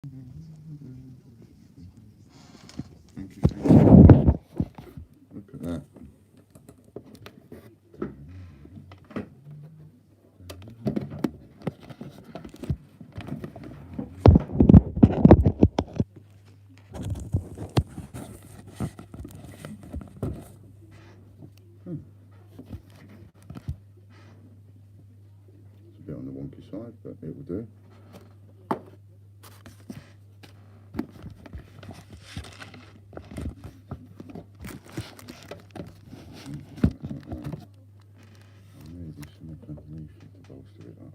Thank you, thank you. Look at that. It's a bit on the wonky side, but it will do. Maybe something underneath it to bolster it up.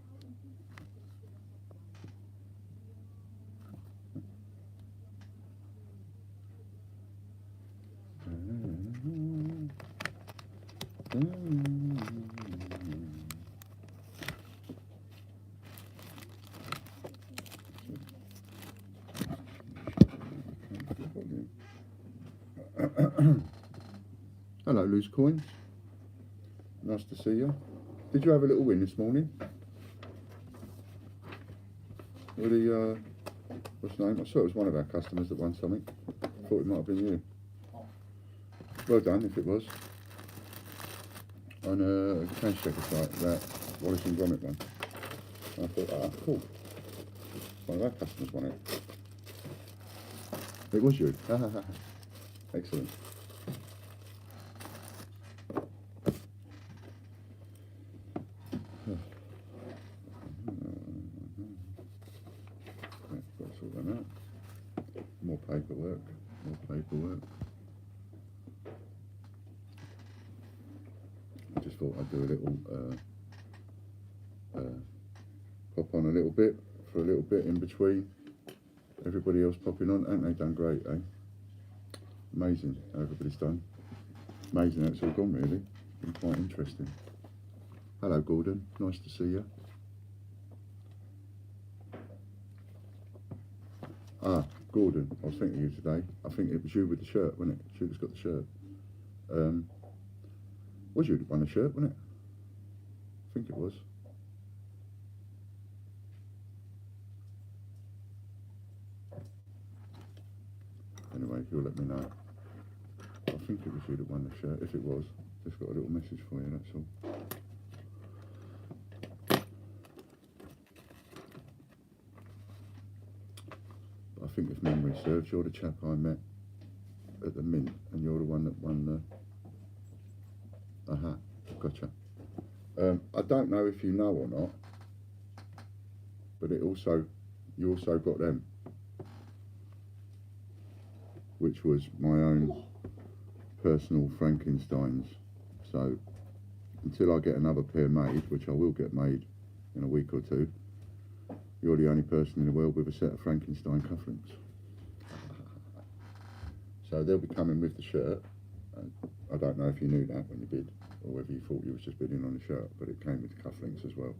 Hello, loose coins. Nice to see you. Did you have a little win this morning? With the, what's the name? I saw it was one of our customers that won something. Thought it might have been you. Well done if it was. On a cash checker site, that Wallace and Gromit one. I thought, ah, cool. One of our customers won it. It was you. Excellent. Got to sort them out. More paperwork. More paperwork. I just thought I'd do a little pop on a little bit for a little bit in between everybody else popping on. Ain't they done great, eh? Amazing how everybody's done. Amazing how it's all gone, really. Been quite interesting. Hello, Gordon. Nice to see you. Ah, Gordon. I was thinking of you today. I think it was you with the shirt, wasn't it? You that's got the shirt. Was you that won the shirt, wasn't it? I think it was. Anyway, you'll let me know. I think it was you that won the shirt. If it was, just got a little message for you, that's all. I think if memory serves, you're the chap I met at the Mint, and you're the one that won the... Aha, gotcha. I don't know if you know or not, but you also got them, which was my own personal Frankensteins. So until I get another pair made, which I will get made in a week or two, you're the only person in the world with a set of Frankenstein cufflinks. So they'll be coming with the shirt. I don't know if you knew that when you bid, or whether you thought you was just bidding on the shirt, but it came with the cufflinks as well.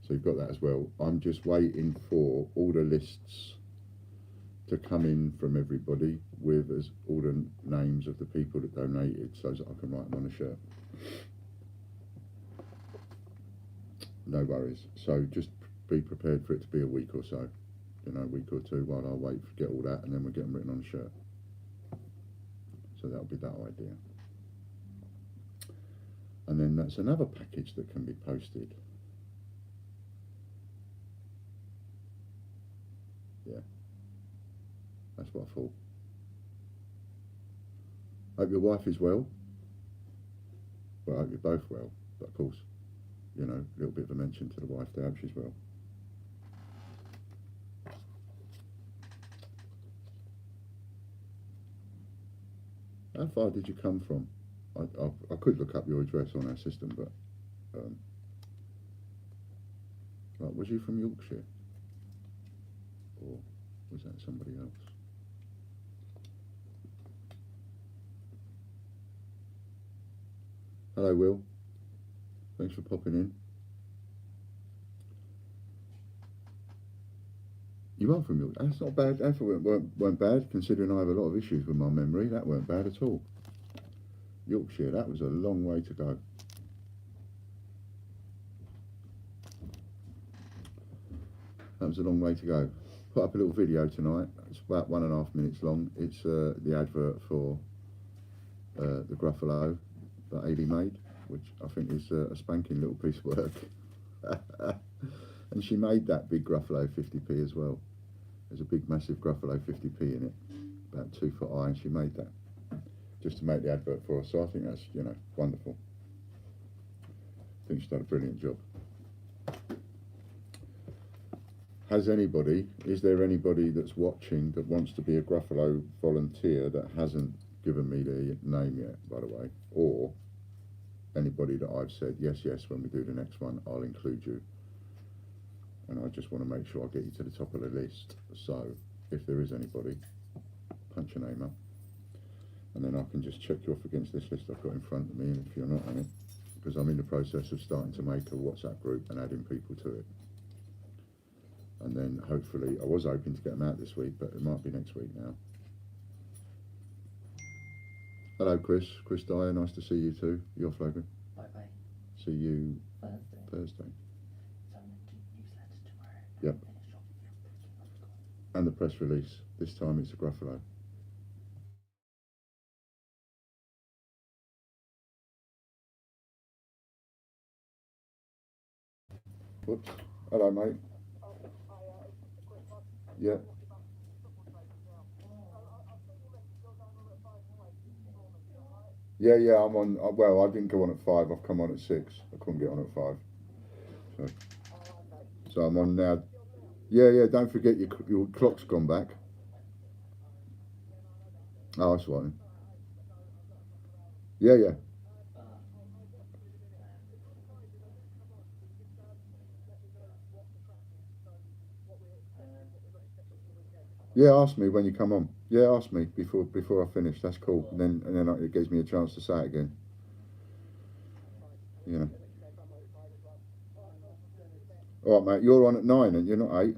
So you've got that as well. I'm just waiting for all the lists to come in from everybody with all the names of the people that donated, so that I can write them on the shirt. No worries. So just be prepared for it to be a week or so, you know, a week or two, while I wait to get all that, and then we'll get them written on the shirt. So that'll be that idea. And then that's another package that can be posted. Yeah, that's what I thought. Hope your wife is well. Well, I hope you're both well, but of course, you know, a little bit of a mention to the wife to hope she's well. How far did you come from? I could look up your address on our system, but like, was you from Yorkshire, or was that somebody else? Hello, Will. Thanks for popping in. You are from Yorkshire. That's not bad. That weren't bad, considering I have a lot of issues with my memory. That weren't bad at all. Yorkshire, that was a long way to go. That was a long way to go. put up a little video tonight. It's about 1.5 minutes long. It's the advert for the Gruffalo that Ailey made, which I think is a spanking little piece of work. And she made that big Gruffalo 50p as well. There's a big massive Gruffalo 50p in it, about 2 foot high, and she made that just to make the advert for us. So I think that's, you know, wonderful. I think she's done a brilliant job. Is there anybody that's watching that wants to be a Gruffalo volunteer that hasn't given me the name yet, by the way? Or anybody that I've said, yes, when we do the next one, I'll include you. And I just want to make sure I get you to the top of the list. So if there is anybody, punch your name up. And then I can just check you off against this list I've got in front of me, and if you're not on it, because I'm in the process of starting to make a WhatsApp group and adding people to it. And then hopefully, I was hoping to get them out this week, but it might be next week now. Hello, Chris Dyer, nice to see you too. You're off, Logan? Bye-bye. See you Thursday. Yep. And the press release. This time it's a Gruffalo. Whoops. Hello, mate. Yeah. Yeah, I'm on. Well, I didn't go on at 5. I've come on at 6. I couldn't get on at 5. So I'm on now. Yeah. Don't forget your clock's gone back. Oh, that's right. Yeah. Yeah, ask me when you come on. Yeah, ask me before I finish. That's cool. And then it gives me a chance to say it again. You know. All right, mate. You're on at 9, and you're not 8.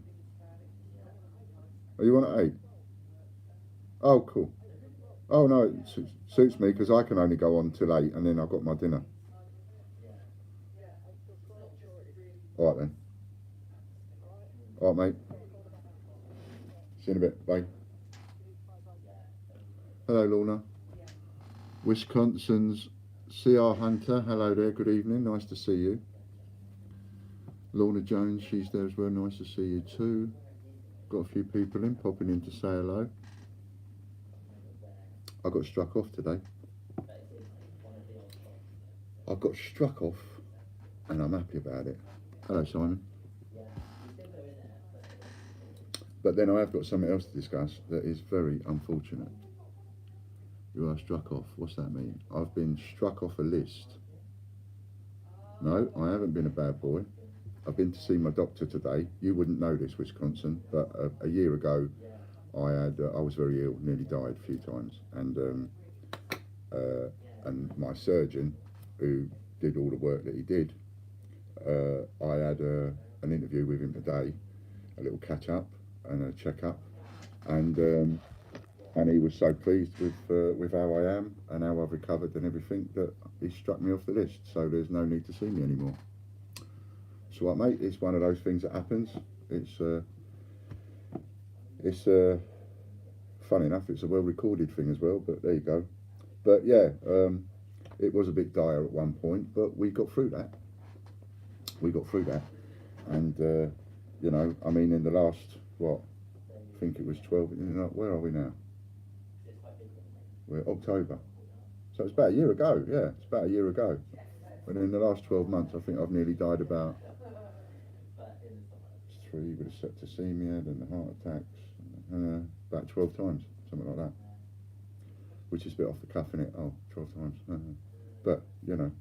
Are you on at 8? Oh, cool. Oh no, it suits me because I can only go on till 8, and then I've got my dinner. All right then. All right, mate. See you in a bit. Bye. Hello, Lorna. Wisconsin's CR Hunter. Hello there. Good evening. Nice to see you. Lorna Jones, she's there as well. Nice to see you too. Got a few people popping in to say hello. I got struck off today. I got struck off, and I'm happy about it. Hello, Simon. But then I have got something else to discuss that is very unfortunate. You are struck off. What's that mean? I've been struck off a list. No, I haven't been a bad boy. I've been to see my doctor today. You wouldn't know this, Wisconsin, but a year ago, I was very ill, nearly died a few times, and my surgeon, who did all the work that he did, I had an interview with him today, a little catch up and a check up, and he was so pleased with how I am and how I've recovered and everything that he struck me off the list. So there's no need to see me anymore. So what, mate? It's one of those things that happens. It's funny enough, it's a well-recorded thing as well. But there you go. But yeah, it was a bit dire at one point, but we got through that. And you know, I mean, in the last I think it was 12. Where are we now? We're October. So it's about a year ago. Yeah, it's about a year ago. And in the last 12 months, I think I've nearly died about 3 with a septicemia, then the heart attacks, about 12 times, something like that. Which is a bit off the cuff, innit? 12 times. But, you know,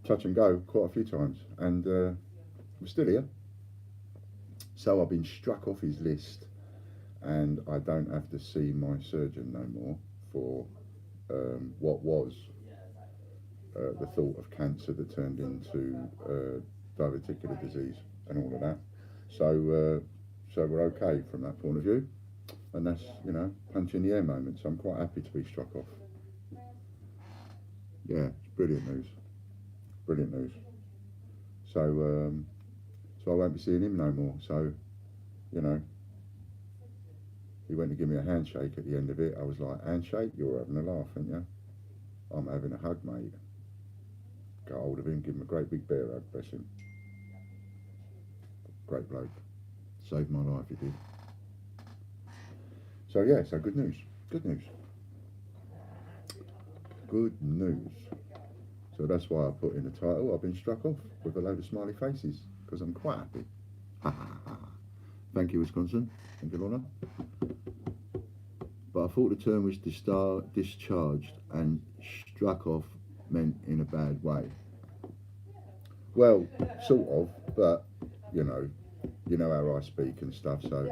touch and go quite a few times. And we're still here. So I've been struck off his list, and I don't have to see my surgeon no more for what was the thought of cancer that turned into diverticular disease and all of that. So we're okay from that point of view, and that's, you know, punch in the air moment. So I'm quite happy to be struck off. Yeah, it's brilliant news. So I won't be seeing him no more. So, you know, He went to give me a handshake at the end of it. I was like, handshake? You're having a laugh, aren't you? I'm having a hug, mate. Got hold of him, give him a great big bear hug, bless him. Great bloke. Saved my life, he did. So yeah, so good news. Good news. Good news. So that's why I put in the title, I've been struck off with a load of smiley faces, because I'm quite happy. Thank you, Wisconsin. Thank you, Lorna. But I thought the term was discharged and struck off meant in a bad way. Well, sort of, but you know how I speak and stuff, so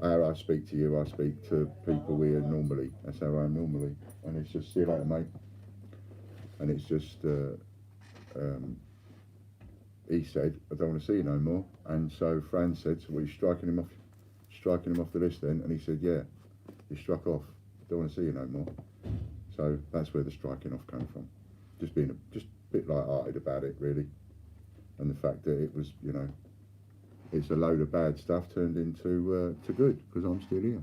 how I speak to you, I speak to people here normally. That's how I am normally. And it's just, see you later, mate. And it's just, he said, I don't want to see you no more. And so Fran said, so were you striking him off the list then? And he said, yeah, you struck off. Don't want to see you no more. So that's where the striking off came from. Just being a bit light-hearted about it, really. And the fact that it was, it's a load of bad stuff turned into to good, because I'm still here.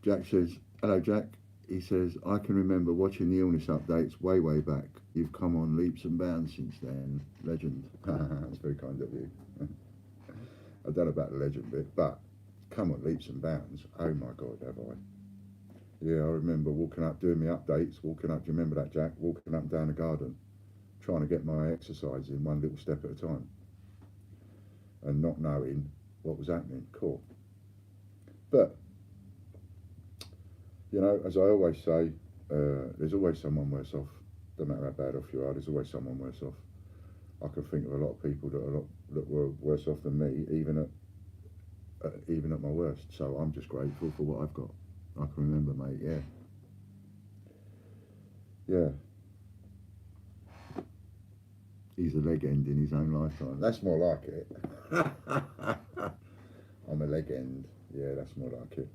Jack says, hello Jack. He says, I can remember watching the illness updates way back. You've come on leaps and bounds since then. Legend. That's very kind of you. I don't know about the legend bit, but come on leaps and bounds. Oh my God, have I? Yeah, I remember walking up, doing my updates, walking up, do you remember that, Jack? Walking up and down the garden, trying to get my exercise in one little step at a time. And not knowing what was happening. Cool. But, as I always say, there's always someone worse off. Doesn't matter how bad off you are, there's always someone worse off. I can think of a lot of people that were worse off than me, even at my worst. So I'm just grateful for what I've got. I can remember, mate. Yeah. He's a legend in his own lifetime. That's more like it. I'm a legend. Yeah, that's more like it.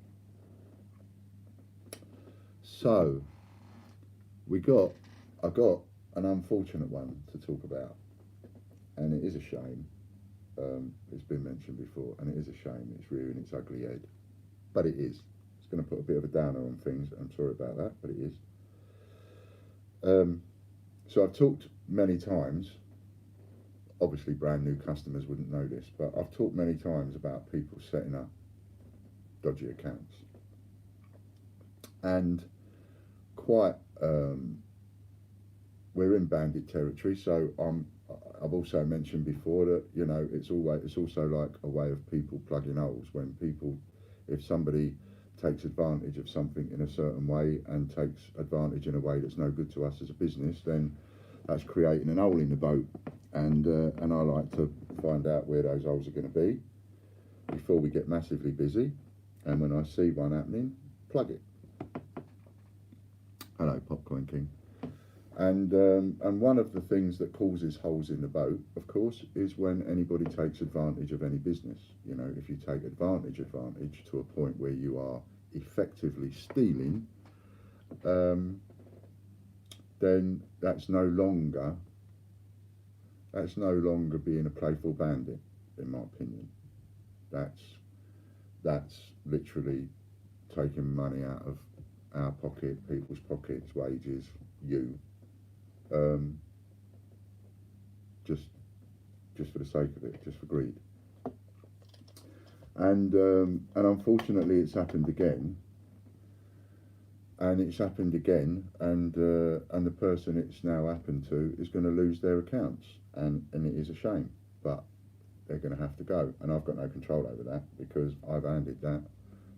So, I got an unfortunate one to talk about, and it is a shame. It's been mentioned before, and it is a shame. It's rearing its ugly head, but it is. It's going to put a bit of a downer on things. I'm sorry about that, but it is. So I've talked many times. Obviously, brand new customers wouldn't know this, but I've talked many times about people setting up dodgy accounts, and quite. We're in bandit territory, so I've also mentioned before that it's also like a way of people plugging holes. When if somebody takes advantage of something in a certain way and takes advantage in a way that's no good to us as a business, then that's creating an hole in the boat. And I like to find out where those holes are going to be before we get massively busy. And when I see one happening, plug it. Hello, Popcorn King. And one of the things that causes holes in the boat, of course, is when anybody takes advantage of any business. If you take advantage to a point where you are effectively stealing, then that's no longer being a playful bandit, in my opinion. That's literally taking money out of our pocket, people's pockets, wages, just for the sake of it, just for greed. And unfortunately, it's happened again. And it's happened again, and the person it's now happened to is going to lose their accounts, and it is a shame, but they're going to have to go, and I've got no control over that because I've handed that.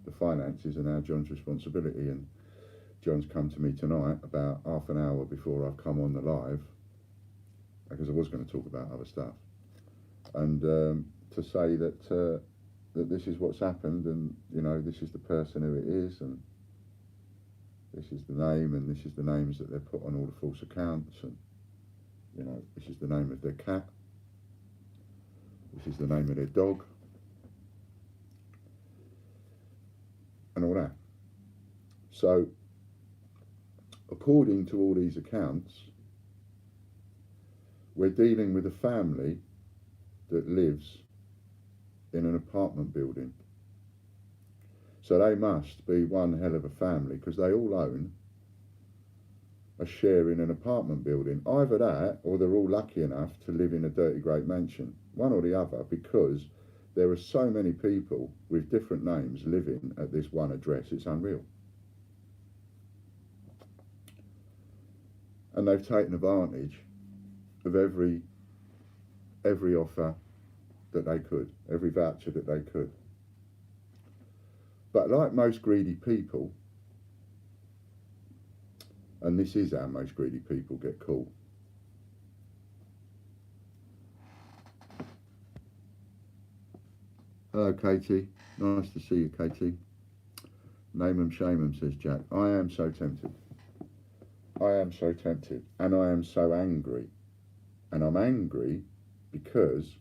The finances are now John's responsibility, and John's come to me tonight about half an hour before I've come on the live, because I was going to talk about other stuff, and to say that this is what's happened, and this is the person who it is, and this is the name, and this is the names that they've put on all the false accounts, and this is the name of their cat, this is the name of their dog, and all that. So, according to all these accounts, we're dealing with a family that lives in an apartment building. So they must be one hell of a family because they all own a share in an apartment building. Either that or they're all lucky enough to live in a dirty great mansion. One or the other, because there are so many people with different names living at this one address, it's unreal. And they've taken advantage of every offer that they could, every voucher that they could. But like most greedy people, and this is how most greedy people get caught. Hello, Katie. Nice to see you, Katie. Name 'em, shame 'em, says Jack. I am so tempted. I am so tempted. And I am so angry. And I'm angry because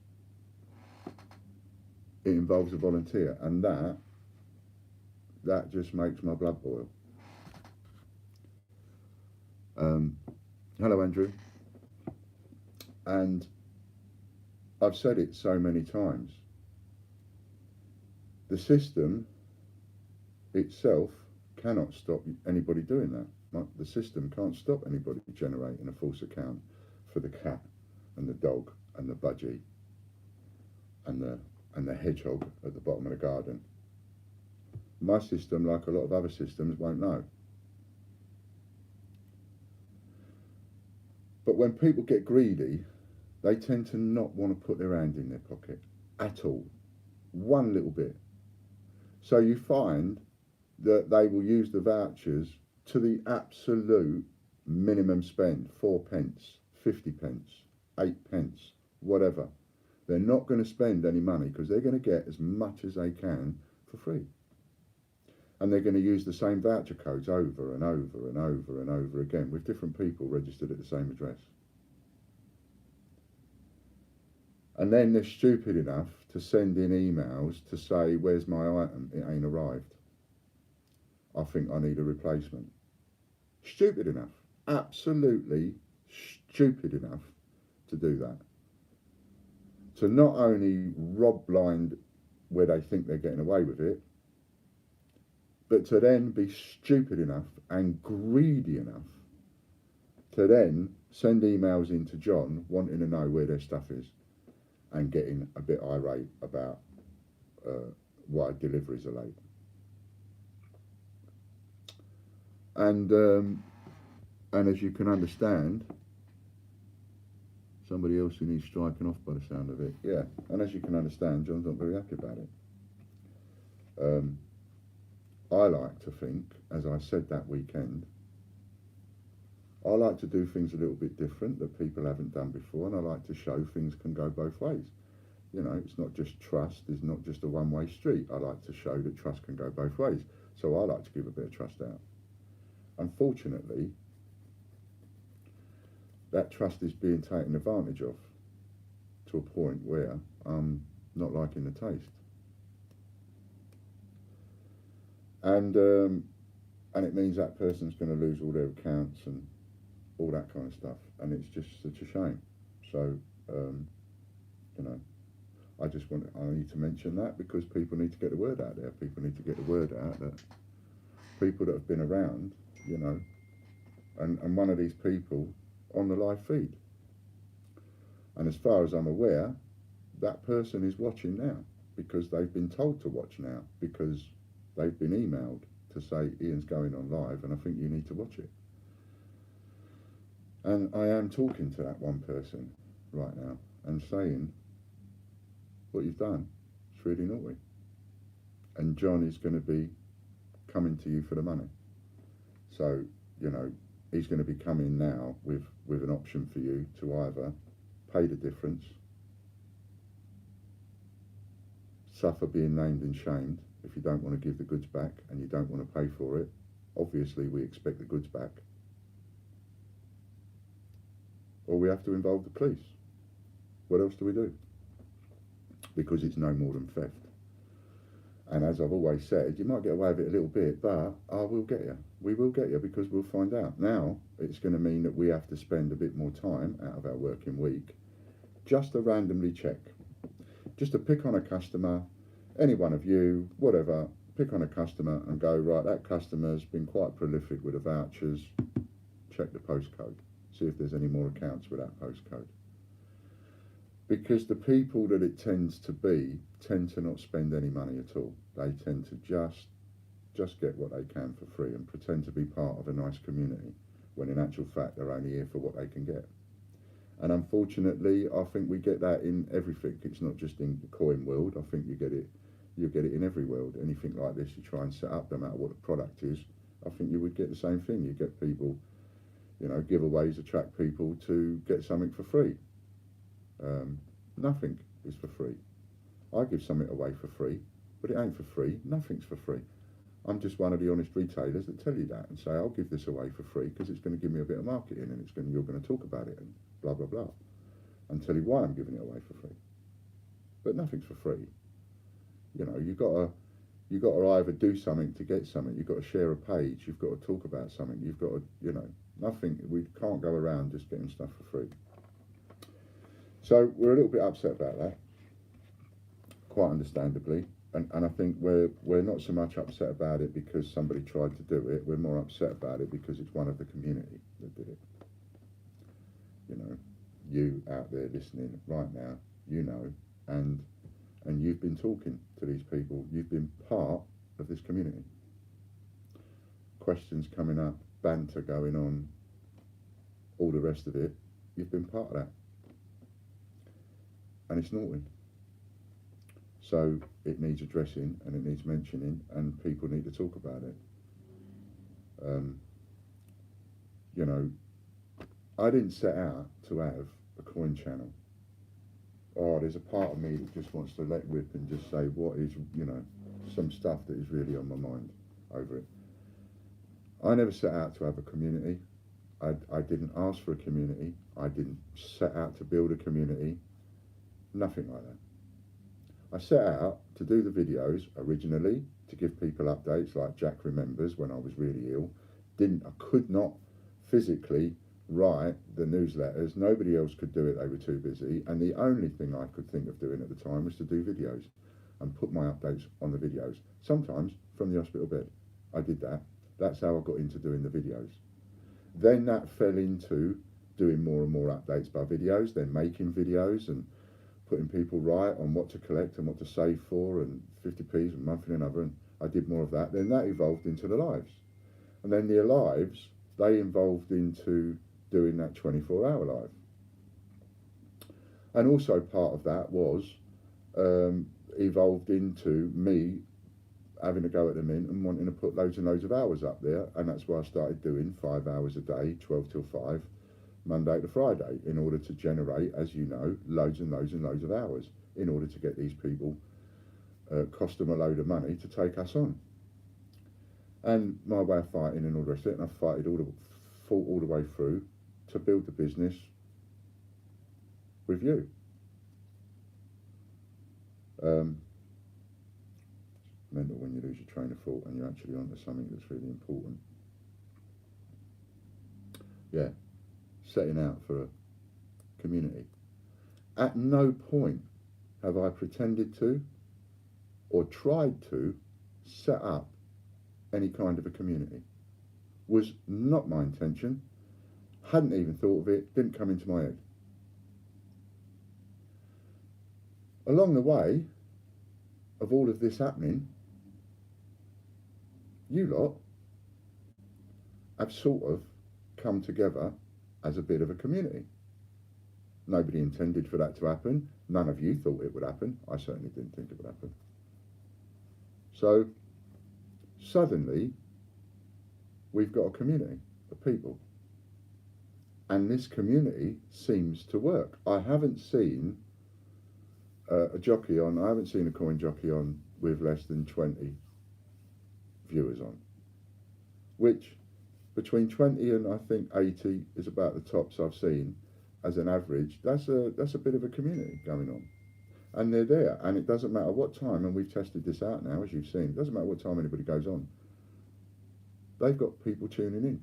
it involves a volunteer. And that just makes my blood boil. Hello, Andrew. And I've said it so many times. The system itself cannot stop anybody doing that. The system can't stop anybody generating a false account for the cat and the dog and the budgie and the hedgehog at the bottom of the garden. My system, like a lot of other systems, won't know. But when people get greedy, they tend to not want to put their hand in their pocket at all. One little bit. So you find that they will use the vouchers to the absolute minimum spend, 4 pence, 50 pence, 8 pence, whatever. They're not going to spend any money because they're going to get as much as they can for free. And they're going to use the same voucher codes over and over and over and over again with different people registered at the same address. And then they're stupid enough to send in emails to say, where's my item? It ain't arrived. I think I need a replacement. Stupid enough, absolutely stupid enough to do that. To not only rob blind where they think they're getting away with it, but to then be stupid enough and greedy enough to then send emails into John wanting to know where their stuff is and getting a bit irate about why deliveries are late. And as you can understand, somebody else who needs striking off by the sound of it. Yeah, and as you can understand, John's not very happy about it. I like to think, as I said that weekend, I like to do things a little bit different that people haven't done before, and I like to show things can go both ways. You know, it's not just trust, it's not just a one-way street. I like to show that trust can go both ways. So I like to give a bit of trust out. Unfortunately, that trust is being taken advantage of to a point where I'm not liking the taste. And it means that person's going to lose all their accounts and all that kind of stuff, and it's just such a shame. So, you know, I need to mention that because people need to get the word out there. People need to get the word out that people that have been around, you know, and one of these people on the live feed. And as far as I'm aware, that person is watching now because they've been told to watch now because they've been emailed to say Ian's going on live and I think you need to watch it. And I am talking to that one person right now and saying, what you've done is really naughty. And John is going to be coming to you for the money. So, you know, he's going to be coming now with an option for you to either pay the difference, suffer being named and shamed if you don't want to give the goods back and you don't want to pay for it. Obviously, we expect the goods back. Or we have to involve the police. What else do we do? Because it's no more than theft. And as I've always said, you might get away with it a little bit, but I will get you. We will get you because we'll find out. Now, it's going to mean that we have to spend a bit more time out of our working week just to randomly check. just to pick on a customer, any one of you, whatever, pick on a customer and go, right, that customer's been quite prolific with the vouchers, check the postcode, see if there's any more accounts with that postcode. Because the people that it tends to be tend to not spend any money at all. They tend to just get what they can for free and pretend to be part of a nice community, when in actual fact they're only here for what they can get. And unfortunately, I think we get that in everything. It's not just in the coin world. I think you get it in every world. Anything like this, you try and set up, no matter what the product is, I think you would get the same thing. You get people, you know, giveaways attract people to get something for free. Nothing is for free. I give something away for free, but it ain't for free. Nothing's for free. I'm just one of the honest retailers that tell you that and say, I'll give this away for free because it's going to give me a bit of marketing and you're going to talk about it and blah, blah, blah, and tell you why I'm giving it away for free. But nothing's for free. You know, you've got to either do something to get something. You've got to share a page. You've got to talk about something. You've got to, you know, nothing. We can't go around just getting stuff for free. So we're a little bit upset about that, quite understandably. And I think we're not so much upset about it because somebody tried to do it. We're more upset about it because it's one of the community that did it. You know, you out there listening right now, you know, and you've been talking to these people. You've been part of this community. Questions coming up, banter going on, all the rest of it. You've been part of that. And it's naughty. So it needs addressing and it needs mentioning and people need to talk about it. You know, I didn't set out to have a coin channel. Oh, there's a part of me that just wants to let rip and just say what is, you know, some stuff that is really on my mind over it. I never set out to have a community. I didn't ask for a community. I didn't set out to build a community. Nothing like that. I set out to do the videos originally to give people updates, like Jack remembers when I was really ill. I could not physically write the newsletters. Nobody else could do it. They were too busy. And the only thing I could think of doing at the time was to do videos and put my updates on the videos. Sometimes from the hospital bed. I did that. That's how I got into doing the videos. Then that fell into doing more and more updates by videos, then making videos and putting people right on what to collect and what to save for and 50p's and monthly and other, and I did more of that. Then that evolved into the lives. And then the lives, they evolved into doing that 24-hour live. And also part of that was evolved into me having to go at the mint and wanting to put loads and loads of hours up there, and that's why I started doing 5 hours a day, 12 till 5, Monday to Friday, in order to generate, as you know, loads and loads and loads of hours in order to get these people, cost them a load of money to take us on. And my way of fighting and all the rest of it, and I fought all the way through to build the business with you. Mental when you lose your train of thought and you're actually onto something that's really important. Yeah. Setting out for a community. At no point have I pretended to or tried to set up any kind of a community. Was not my intention. Hadn't even thought of it. Didn't come into my head. Along the way of all of this happening, you lot have sort of come together as a bit of a community. Nobody intended for that to happen. None of you thought it would happen. I certainly didn't think it would happen. So suddenly we've got a community of people. And this community seems to work. I haven't seen a jockey on, I haven't seen a coin jockey on with less than 20 viewers on, which between 20 and I think 80 is about the tops I've seen as an average. That's a bit of a community going on, and they're there, and it doesn't matter what time, and we've tested this out now, as you've seen, it doesn't matter what time anybody goes on, they've got people tuning in.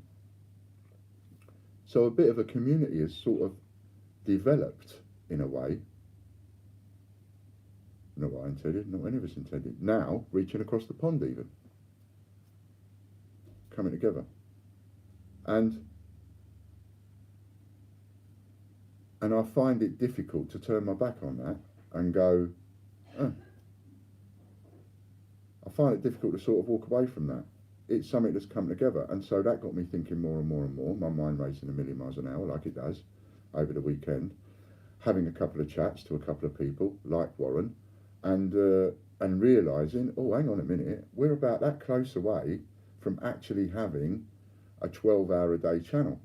So a bit of a community is sort of developed in a way, Not what I intended, not what any of us intended. Now, reaching across the pond even. Coming together. And I find it difficult to turn my back on that and go, oh. I find it difficult to sort of walk away from that. It's something that's come together. And so that got me thinking more and more and more, my mind racing a million miles an hour like it does over the weekend, having a couple of chats to a couple of people like Warren, and realising, oh, hang on a minute, we're about that close away from actually having a 12-hour-a-day channel.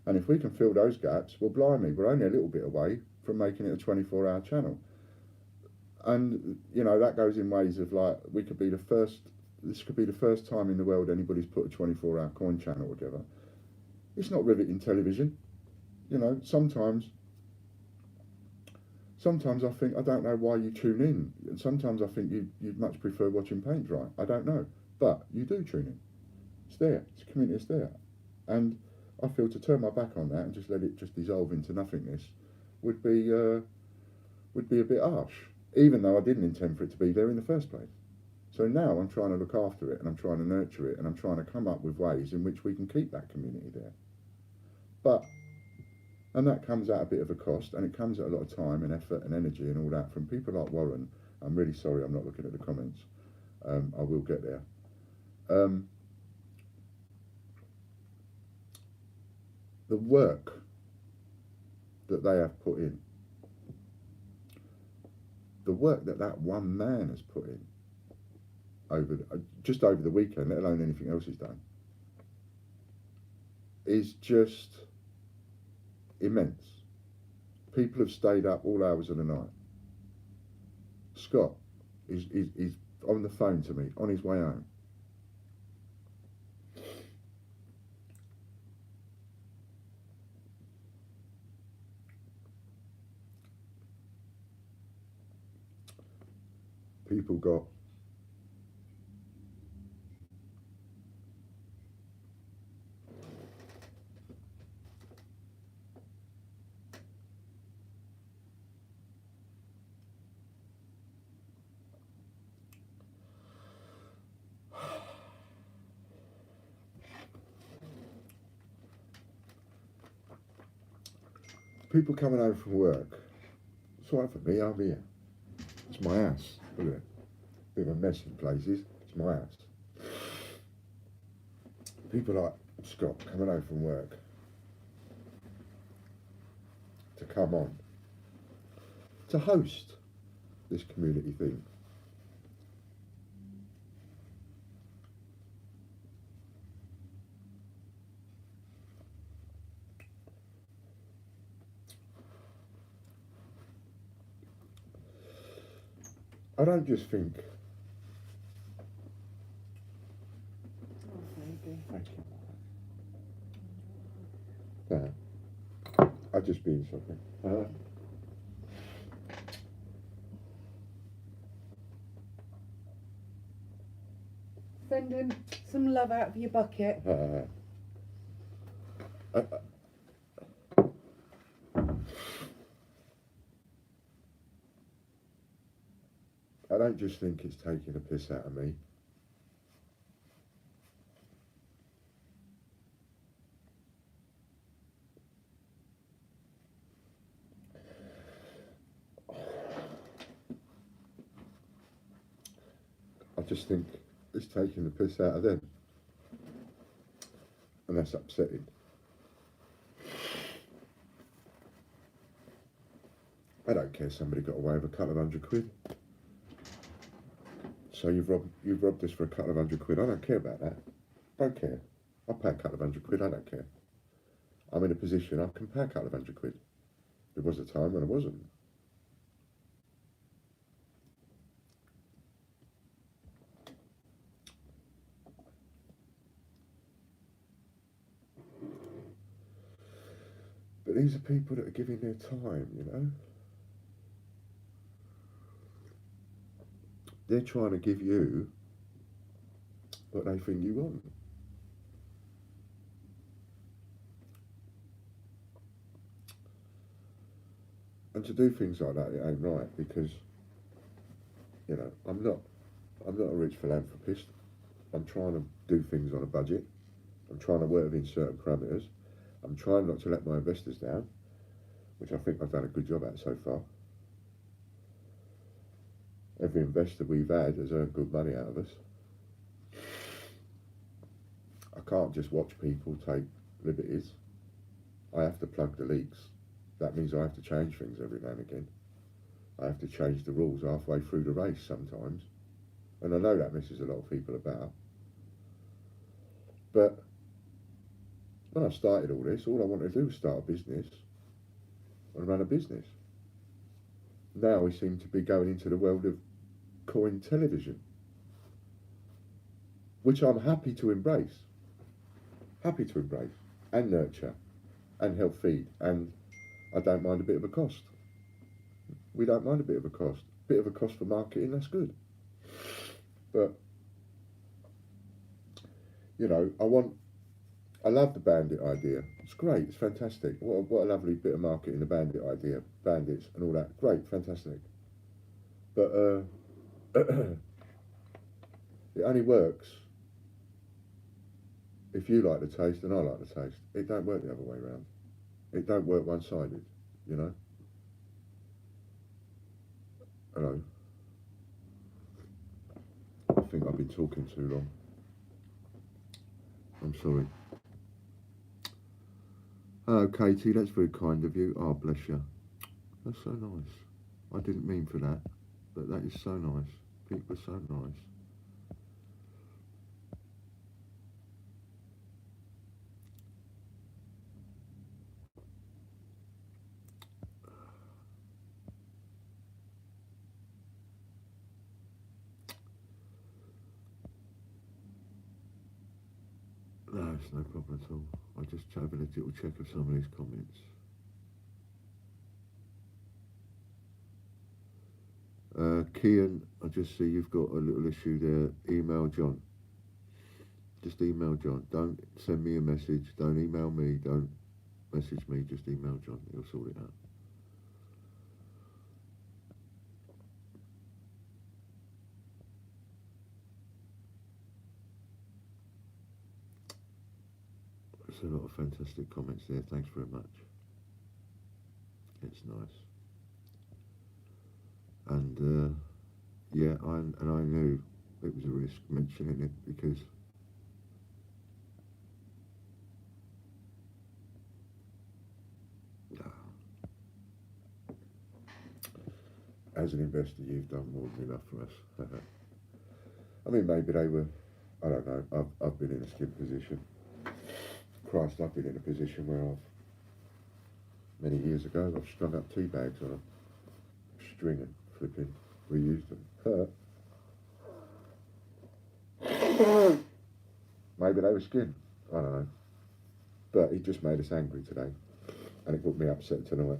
And if we can fill those gaps, well, blimey, we're only a little bit away from making it a 24-hour channel. And, you know, that goes in ways of like, we could be the first, this could be the first time in the world anybody's put a 24-hour coin channel together. It's not riveting television. You know, sometimes I think, I don't know why you tune in. And sometimes I think you'd much prefer watching paint dry. I don't know. But you do tune in. It's there. It's a community, it's there. And I feel to turn my back on that and just let it just dissolve into nothingness would be a bit harsh, even though I didn't intend for it to be there in the first place. So now I'm trying to look after it and I'm trying to nurture it and I'm trying to come up with ways in which we can keep that community there. And that comes at a bit of a cost, and it comes at a lot of time and effort and energy and all that from people like Warren. I'm really sorry I'm not looking at the comments. I will get there. The work that they have put in, the work that one man has put in just over the weekend, let alone anything else he's done, is just immense. People have stayed up all hours of the night. Scott is on the phone to me on his way home. People got people coming home from work. It's all right for me, I'm here. It's my house. Look at it. Bit of a mess in places. It's my house. People like Scott coming home from work to come on to host this community thing. I don't just think. Thank you. I'll just be in something. Send him some love out of your bucket. I don't just think it's taking a piss out of me. I just think it's taking the piss out of them. And that's upsetting. I don't care somebody got away with a couple of £100. So you've robbed us for a couple of £100. I don't care about that. Don't care. I'll pay a couple of £100. I don't care. I'm in a position I can pay a couple of £100. There was a time when I wasn't. But these are people that are giving their time, you know. They're trying to give you what they think you want. And to do things like that, it ain't right, because You know, I'm not a rich philanthropist. I'm trying to do things on a budget. I'm trying to work within certain parameters. I'm trying not to let my investors down, which I think I've done a good job at so far. Every investor we've had has earned good money out of us. I can't just watch people take liberties. I have to plug the leaks. That means I have to change things every now and again. I have to change the rules halfway through the race sometimes. And I know that messes a lot of people about. But when I started all this, all I wanted to do was start a business and run a business. Now we seem to be going into the world of coin television, which I'm happy to embrace and nurture and help feed, and I don't mind a bit of a cost. We don't mind a bit of a cost. Bit of a cost for marketing, that's good. But, you know, I love the bandit idea. It's great, it's fantastic. What a lovely bit of marketing, the bandit idea, bandits and all that. Great, fantastic. But it only works if you like the taste and I like the taste. It don't work the other way around. It don't work one-sided, you know. Hello. I think I've been talking too long. I'm sorry. Hello, Katie. That's very kind of you. Oh, bless you. That's so nice. I didn't mean for that, but that is so nice. People are so nice. No, it's no problem at all. I just having a little check of some of these comments. Kian, I just see you've got a little issue there. Email John. Just email John. Don't send me a message. Don't email me. Don't message me. Just email John. He'll sort it out. There's a lot of fantastic comments there. Thanks very much. It's nice. And yeah, I knew it was a risk mentioning it because as an investor, you've done more than enough for us. I mean, maybe they were. I don't know. I've been in a skid position. Christ, I've been in a position where many years ago, I've strung up tea bags on a string and flipping reused them. Maybe they were skin. I don't know. But he just made us angry today, and it got me upset tonight.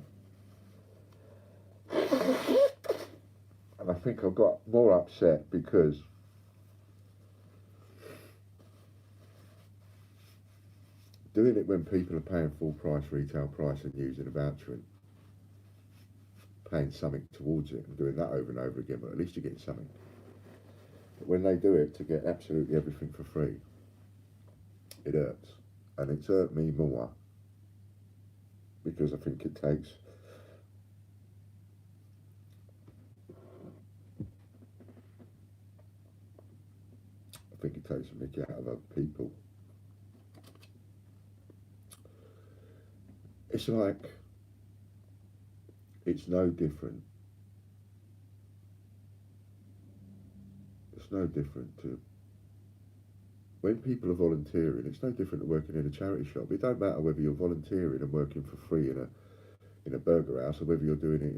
And I think I got more upset because doing it when people are paying full price, retail price, and using a voucher and paying something towards it and doing that over and over again, but at least you're getting something. But when they do it to get absolutely everything for free, it hurts. And it's hurt me more because I think it takes a mickey out of other people. It's like, it's no different. It's no different to when people are volunteering. It's no different to working in a charity shop. It don't matter whether you're volunteering and working for free in a burger house or whether you're doing it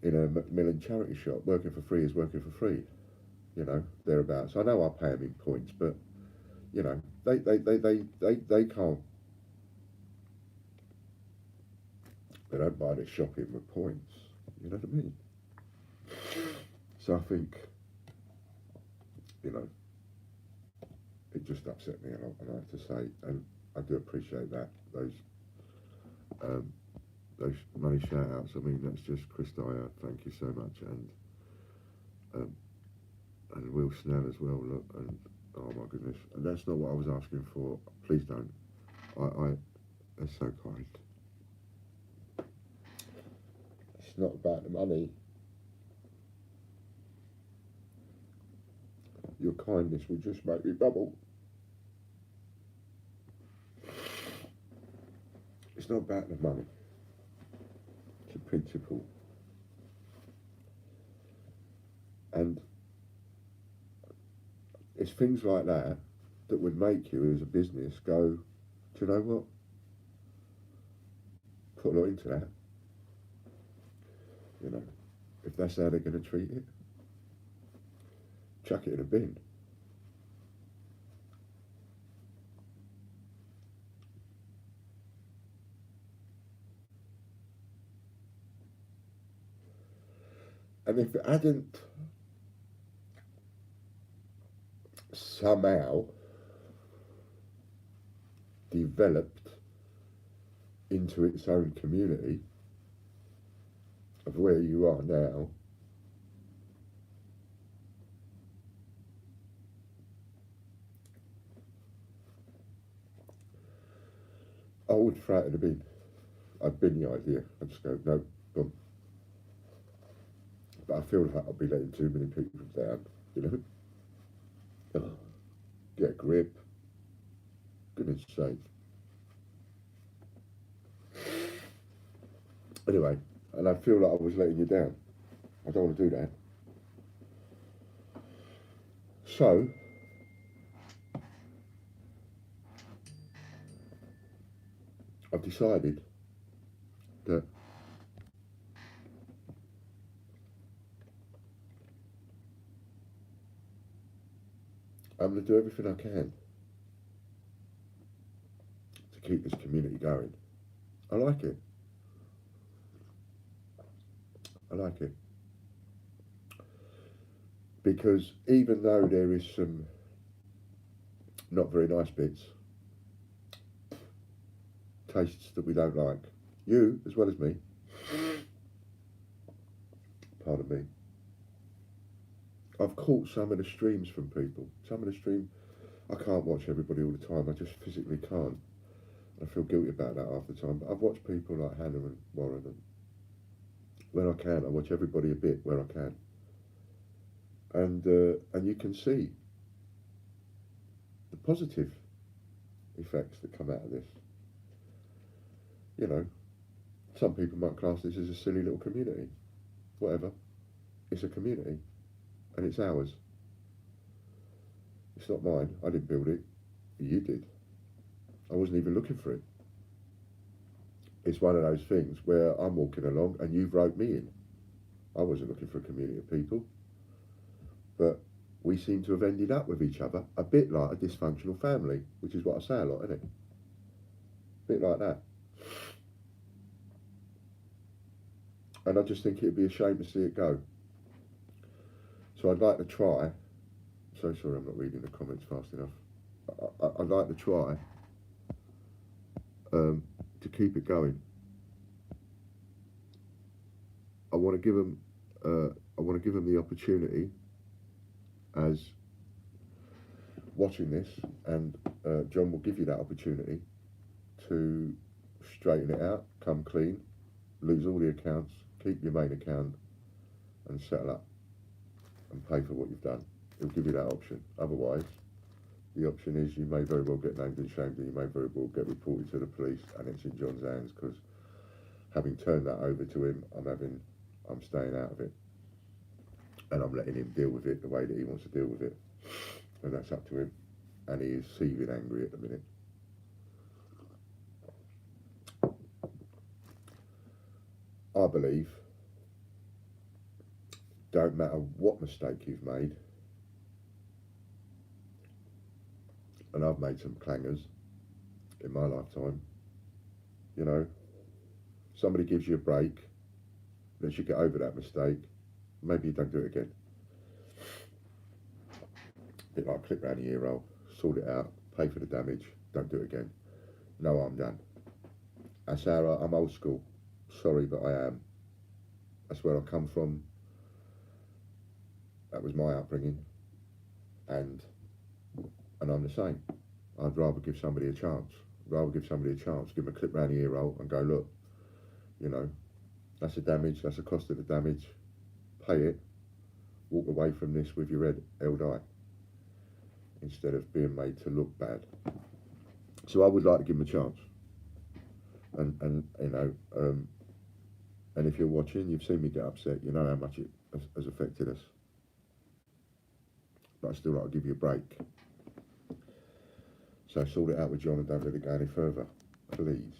in a Macmillan charity shop. Working for free is working for free, you know, thereabouts. I know I pay them in points, but you know, they can't. They don't buy their shopping with points. You know what I mean? So I think, you know, it just upset me a lot, and I have to say, and I do appreciate that those money shout outs. I mean, that's just Chris Dyer. Thank you so much, and and Will Snell as well. Look, and oh my goodness, and that's not what I was asking for. Please don't. They're so kind. It's not about the money. Your kindness will just make me bubble. It's not about the money. It's a principle. And it's things like that that would make you as a business go, do you know what? Put a lot into that. You know, if that's how they're going to treat it, chuck it in a bin. And if it hadn't somehow developed into its own community of where you are now, I would throw it in the bin. I'd bin the idea. I'd just go, no, boom. But I feel like I'll be letting too many people down, you know? Oh, get a grip. Goodness sake. Anyway, and I feel like I was letting you down. I don't want to do that. So, I've decided that I'm going to do everything I can to keep this community going. I like it. I like it. Because even though there is some not very nice bits, tastes that we don't like, you as well as me, pardon me, I've caught some of the streams from people. Some of the stream, I can't watch everybody all the time. I just physically can't. I feel guilty about that half the time. But I've watched people like Hannah and Warren, and when I can, I watch everybody a bit where I can. And you can see the positive effects that come out of this. You know, some people might class this as a silly little community. Whatever. It's a community. And it's ours. It's not mine. I didn't build it. You did. I wasn't even looking for it. It's one of those things where I'm walking along and you've roped me in. I wasn't looking for a community of people. But we seem to have ended up with each other a bit like a dysfunctional family, which is what I say a lot, isn't it? A bit like that. And I just think it'd be a shame to see it go. So I'd like to try, so sorry I'm not reading the comments fast enough, I'd like to try to keep it going. I want to give them the opportunity as watching this, and John will give you that opportunity to straighten it out, come clean, lose all the accounts, keep your main account and settle up and pay for what you've done. He'll give you that option. Otherwise, the option is you may very well get named and shamed, and you may very well get reported to the police, and it's in John's hands, because having turned that over to him, I'm staying out of it, and I'm letting him deal with it the way that he wants to deal with it, and that's up to him. And he is seething angry at the minute. I believe, don't matter what mistake you've made, and I've made some clangers in my lifetime, you know, somebody gives you a break, lets you get over that mistake, maybe you don't do it again. A bit like clip round the ear roll, sort it out, pay for the damage, don't do it again. No, I'm done. And Sarah, I'm old school. Sorry, but I am. That's where I come from. That was my upbringing, and I'm the same. I'd rather give somebody a chance. Rather give somebody a chance, give them a clip round the ear roll and go, look, you know, that's a damage, that's the cost of the damage, pay it, walk away from this with your head held high, instead of being made to look bad. So I would like to give them a chance. And you know, and if you're watching, you've seen me get upset, you know how much it has affected us. But I still like to give you a break. So sort it out with John and don't let it go any further, please.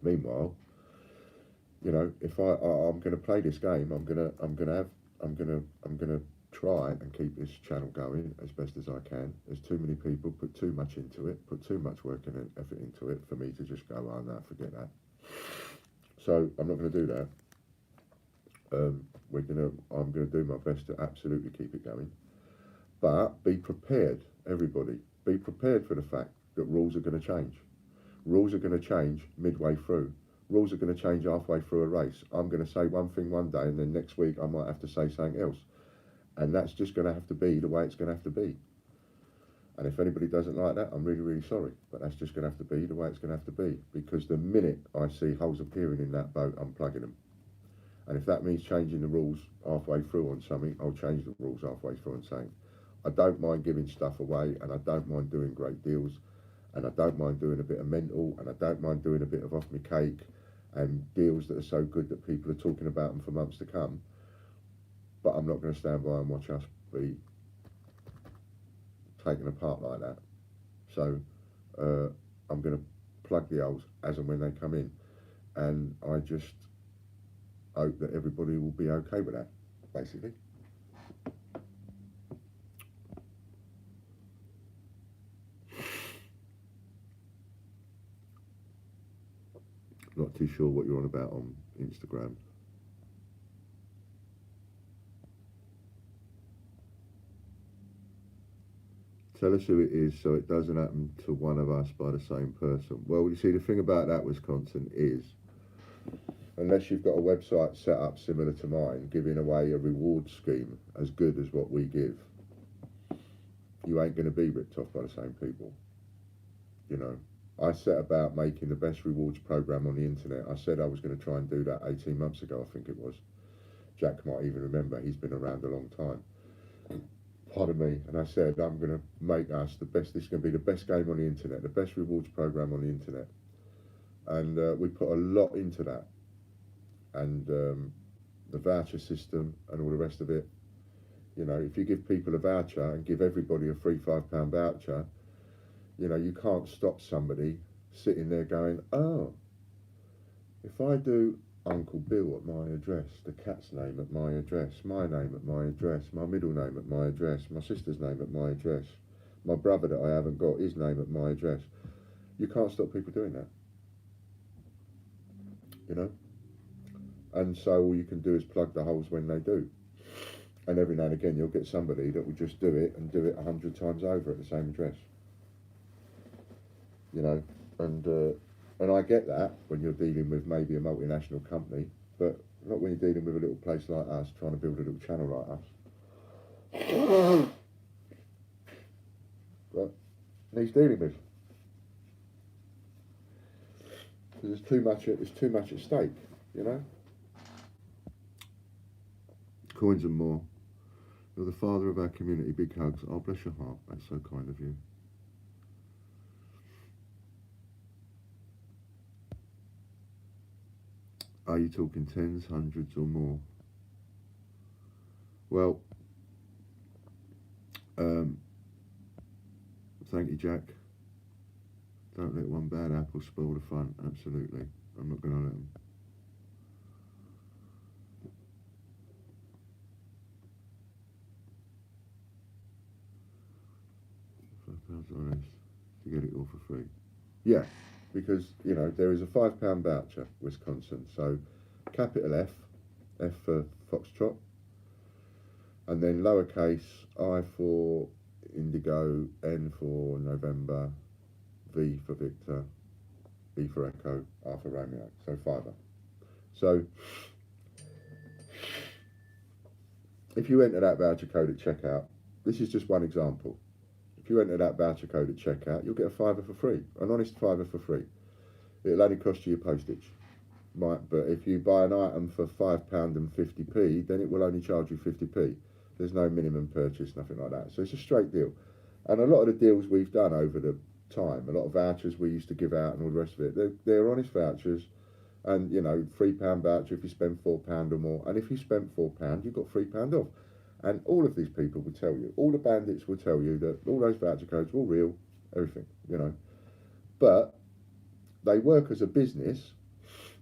Meanwhile, you know, if I'm going to play this game, I'm gonna try and keep this channel going as best as I can. There's too many people put too much into it, put too much work and effort into it for me to just go, oh no, forget that. So I'm not going to do that. I'm going to do my best to absolutely keep it going. But be prepared, everybody. Be prepared for the fact that rules are going to change. Rules are going to change midway through. Rules are going to change halfway through a race. I'm going to say one thing one day, and then next week I might have to say something else. And that's just going to have to be the way it's going to have to be. And if anybody doesn't like that, I'm really, really sorry. But that's just going to have to be the way it's going to have to be. Because the minute I see holes appearing in that boat, I'm plugging them. And if that means changing the rules halfway through on something, I'll change the rules halfway through on something. I don't mind giving stuff away, and I don't mind doing great deals, and I don't mind doing a bit of mental, and I don't mind doing a bit of off my cake, and deals that are so good that people are talking about them for months to come. But I'm not going to stand by and watch us be taken apart like that. So I'm going to plug the holes as and when they come in, and I just hope that everybody will be okay with that, basically. Not too sure what you're on about on Instagram. Tell us who it is so it doesn't happen to one of us by the same person. Well, you see, the thing about that, Wisconsin, is unless you've got a website set up similar to mine, giving away a reward scheme as good as what we give, you ain't going to be ripped off by the same people. You know, I set about making the best rewards program on the internet. I said I was going to try and do that 18 months ago, I think it was. Jack might even remember, he's been around a long time. Pardon me. And I said, I'm going to make us the best, this is going to be the best game on the internet, the best rewards program on the internet. And we put a lot into that. And the voucher system and all the rest of it. You know, if you give people a voucher and give everybody a free £5 voucher, you know, you can't stop somebody sitting there going, oh, if I do Uncle Bill at my address, the cat's name at my address, my name at my address, my middle name at my address, my sister's name at my address, my brother that I haven't got, his name at my address. You can't stop people doing that. You know? And so all you can do is plug the holes when they do. And every now and again you'll get somebody that will just do it and do it 100 times over at the same address. You know, and I get that when you're dealing with maybe a multinational company, but not when you're dealing with a little place like us, trying to build a little channel like us. But he's dealing with. There's too much at stake, you know. Coins and more. You're the father of our community. Big hugs. Oh, bless your heart. That's so kind of you. Are you talking tens, hundreds, or more? Well, thank you, Jack. Don't let one bad apple spoil the fun. Absolutely. I'm not going to let them. £5 to get it all for free. Yeah, because, you know, there is a £5 voucher, Wisconsin. So, capital F, F for Foxtrot, and then lowercase I for Indigo, N for November, V for Victor, E for Echo, R for Romeo. So £5. So if you enter that voucher code at checkout, this is just one example. If you enter that voucher code at checkout, you'll get a fiver for free, an honest fiver for free. It'll only cost you your postage, right? But if you buy an item for £5.50, then it will only charge you 50p. There's no minimum purchase, nothing like that. So it's a straight deal. And a lot of the deals we've done over the time, a lot of vouchers we used to give out and all the rest of it, they're honest vouchers. And, you know, £3 voucher if you spend £4 or more. And if you spend £4, you've got £3 off. And all of these people will tell you, all the bandits will tell you that all those voucher codes are all real, everything, you know. But they work as a business,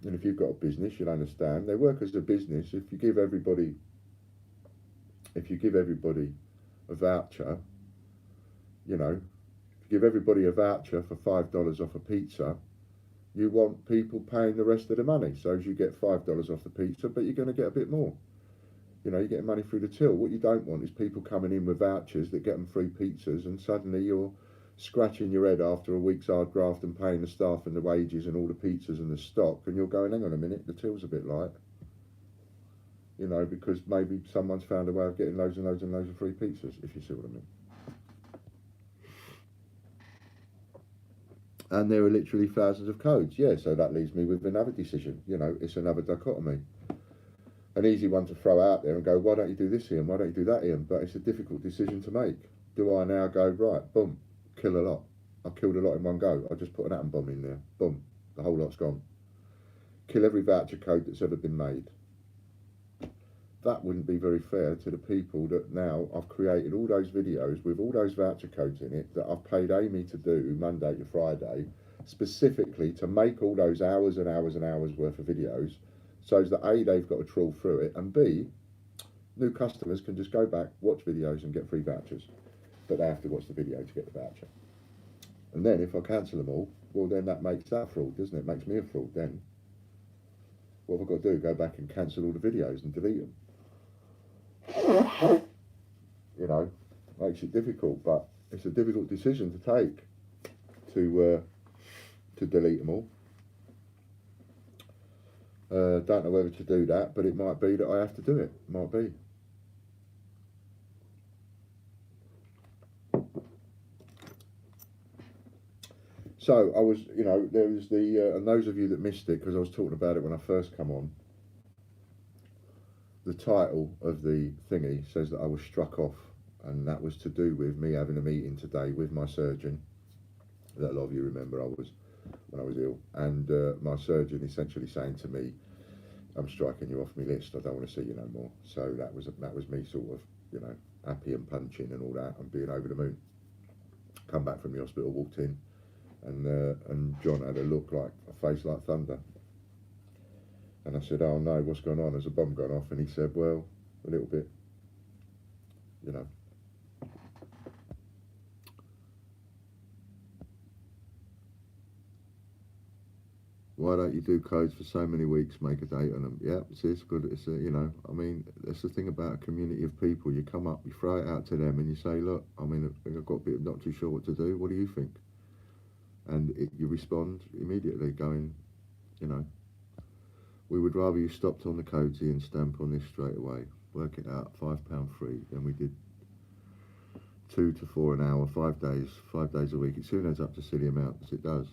and if you've got a business, you'll understand, they work as a business. If you give everybody a voucher, you know, if you give everybody a voucher for $5 off a pizza, you want people paying the rest of the money. So as you get $5 off the pizza, but you're going to get a bit more. You know, you're getting money through the till. What you don't want is people coming in with vouchers that get them free pizzas, and suddenly you're scratching your head after a week's hard graft and paying the staff and the wages and all the pizzas and the stock, and you're going, hang on a minute, the till's a bit light. You know, because maybe someone's found a way of getting loads and loads and loads of free pizzas, if you see what I mean. And there are literally thousands of codes. Yeah, so that leaves me with another decision. You know, it's another dichotomy. An easy one to throw out there and go, why don't you do this, Ian? Why don't you do that, Ian? But it's a difficult decision to make. Do I now go, right, boom, kill a lot? I killed a lot in one go. I just put an atom bomb in there. Boom, the whole lot's gone. Kill every voucher code that's ever been made. That wouldn't be very fair to the people that now I've created all those videos with all those voucher codes in it that I've paid Amy to do Monday to Friday, specifically to make all those hours and hours and hours worth of videos, so that A, they've got to trawl through it, and B, new customers can just go back, watch videos and get free vouchers. But they have to watch the video to get the voucher. And then if I cancel them all, well then that makes that fraud, doesn't it? It makes me a fraud then. What have I got to do? Go back and cancel all the videos and delete them. You know, makes it difficult, but it's a difficult decision to take to delete them all. Don't know whether to do that, but it might be that I have to do it. Might be. So I was, you know, there was the, and those of you that missed it, because I was talking about it when I first come on, the title of the thingy says that I was struck off, and that was to do with me having a meeting today with my surgeon, that a lot of you remember I was, when I was ill, and my surgeon essentially saying to me, I'm striking you off my list, I don't want to see you no more. So that was me sort of, you know, happy and punching and all that, and being over the moon. Come back from the hospital, walked in, and John had a look like, a face like thunder. And I said, oh no, what's going on? Has a bomb gone off? And he said, well, a little bit, you know. Why don't you do codes for so many weeks, make a date on them? Yeah, it's good. It's a, you know, I mean, that's the thing about a community of people. You come up, you throw it out to them, and you say, look, I mean, I've got a bit, not too sure what to do. What do you think? And you respond immediately, going, you know, we would rather you stopped on the codes and stamp on this straight away. Work it out, £5 free. Then we did 2 to 4 an hour, 5 days a week. It soon adds up to silly amounts. It does.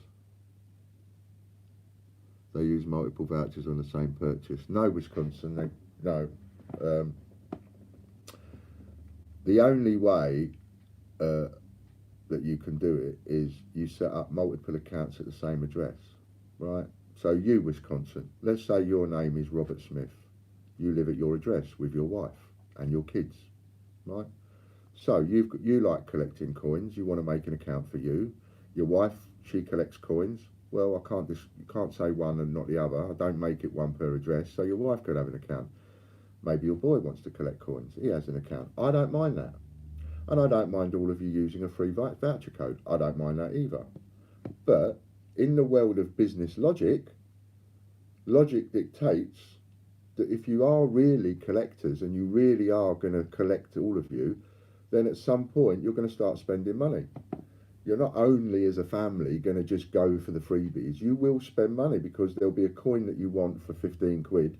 They use multiple vouchers on the same purchase. No, Wisconsin, no. The only way that you can do it is you set up multiple accounts at the same address, right? So you, Wisconsin, let's say your name is Robert Smith. You live at your address with your wife and your kids, right? So you like collecting coins. You want to make an account for you. Your wife, she collects coins. Well, you can't say one and not the other. I don't make it one per address. So your wife could have an account. Maybe your boy wants to collect coins. He has an account. I don't mind that. And I don't mind all of you using a free voucher code. I don't mind that either. But in the world of business logic dictates that if you are really collectors and you really are going to collect all of you, then at some point you're going to start spending money. You're not only as a family going to just go for the freebies, you will spend money because there'll be a coin that you want for 15 quid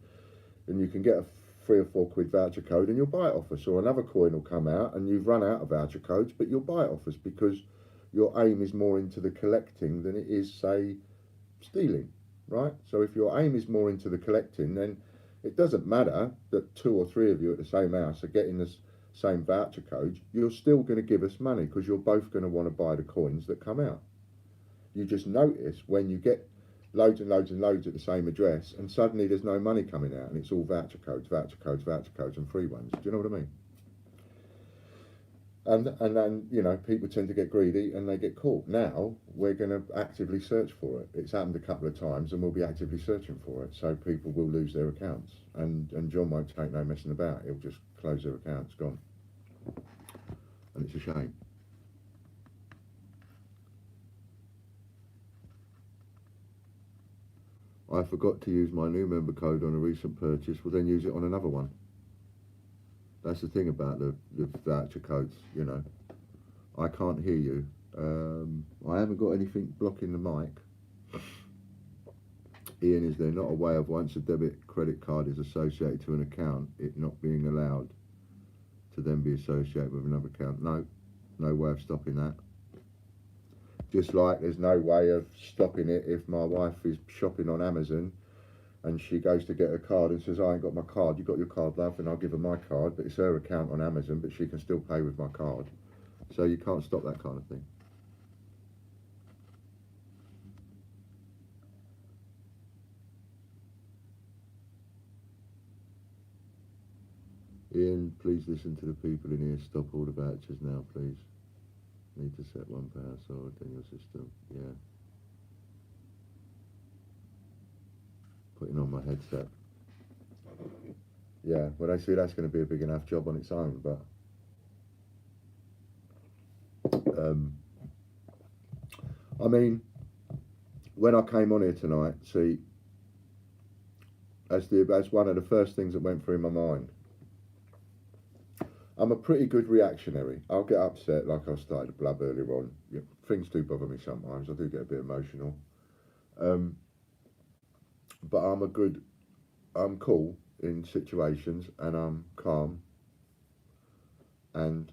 and you can get a £3 or £4 voucher code and you'll buy it off us, or another coin will come out and you've run out of voucher codes, but you'll buy it off us because your aim is more into the collecting than it is, say, stealing, right? So if your aim is more into the collecting, then it doesn't matter that 2 or 3 of you at the same house are getting the same voucher codes. You're still going to give us money because you're both going to want to buy the coins that come out. You just notice when you get loads and loads and loads at the same address and suddenly there's no money coming out and it's all voucher codes, voucher codes, voucher codes and free ones. Do you know what I mean? And then, you know, people tend to get greedy and they get caught. Now we're going to actively search for it. It's happened a couple of times and we'll be actively searching for it. So people will lose their accounts, and John won't take no messing about. He'll just close their accounts, gone. And it's a shame. I forgot to use my new member code on a recent purchase. Well, then use it on another one. That's the thing about the voucher codes, you know. I can't hear you. I haven't got anything blocking the mic. Ian, is there not a way of, once a debit credit card is associated to an account, it not being allowed to then be associated with another account? No, no way of stopping that. Just like there's no way of stopping it if my wife is shopping on Amazon and she goes to get a card and says, I ain't got my card. You got your card, love, and I'll give her my card, but it's her account on Amazon, but she can still pay with my card. So you can't stop that kind of thing. Ian, please listen to the people in here. Stop all the vouchers now, please. Need to set one per household in your system. Yeah. Putting on my headset. Yeah, well, they see that's going to be a big enough job on its own, but I mean, when I came on here tonight, see, that's one of the first things that went through my mind. I'm a pretty good reactionary. I'll get upset, like I started to blub earlier on. Yeah, things do bother me sometimes. I do get a bit emotional. But I'm cool in situations, and I'm calm. And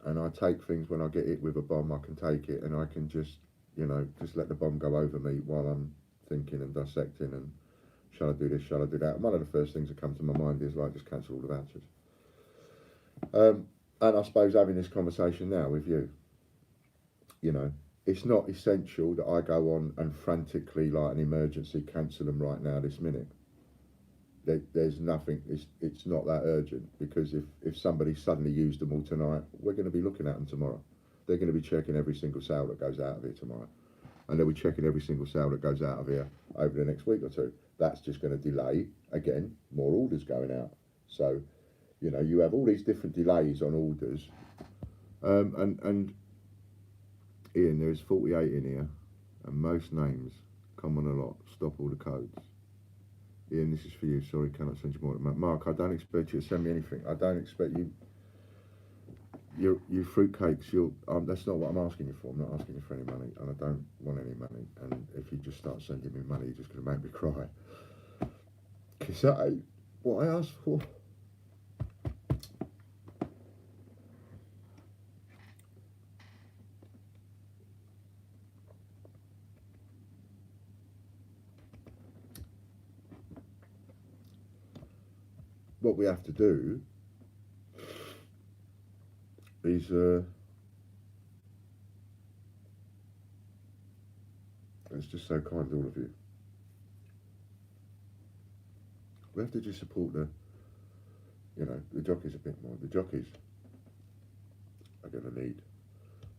I take things when I get hit with a bomb, I can take it, and I can just, you know, just let the bomb go over me while I'm thinking and dissecting and shall I do this, shall I do that? And one of the first things that come to my mind is like, just cancel all the vouchers. And I suppose having this conversation now with you, you know, it's not essential that I go on and frantically, like an emergency, cancel them right now, this minute. There's nothing, it's not that urgent, because if somebody suddenly used them all tonight, we're going to be looking at them tomorrow. They're going to be checking every single sale that goes out of here tomorrow. And they'll be checking every single sale that goes out of here over the next week or two. That's just going to delay, again, more orders going out. So, you know, you have all these different delays on orders. And Ian, there's 48 in here, and most names come on a lot. Stop all the codes. Ian, this is for you. Sorry, cannot send you more. Mark, I don't expect you to send me anything. I don't expect you. You fruitcakes. That's not what I'm asking you for. I'm not asking you for any money, and I don't want any money. And if you just start sending me money, you're just going to make me cry. Because that ain't what I asked for. What we have to do is it's just so kind to all of you. We have to just support the jockeys a bit more. The jockeys are going to need,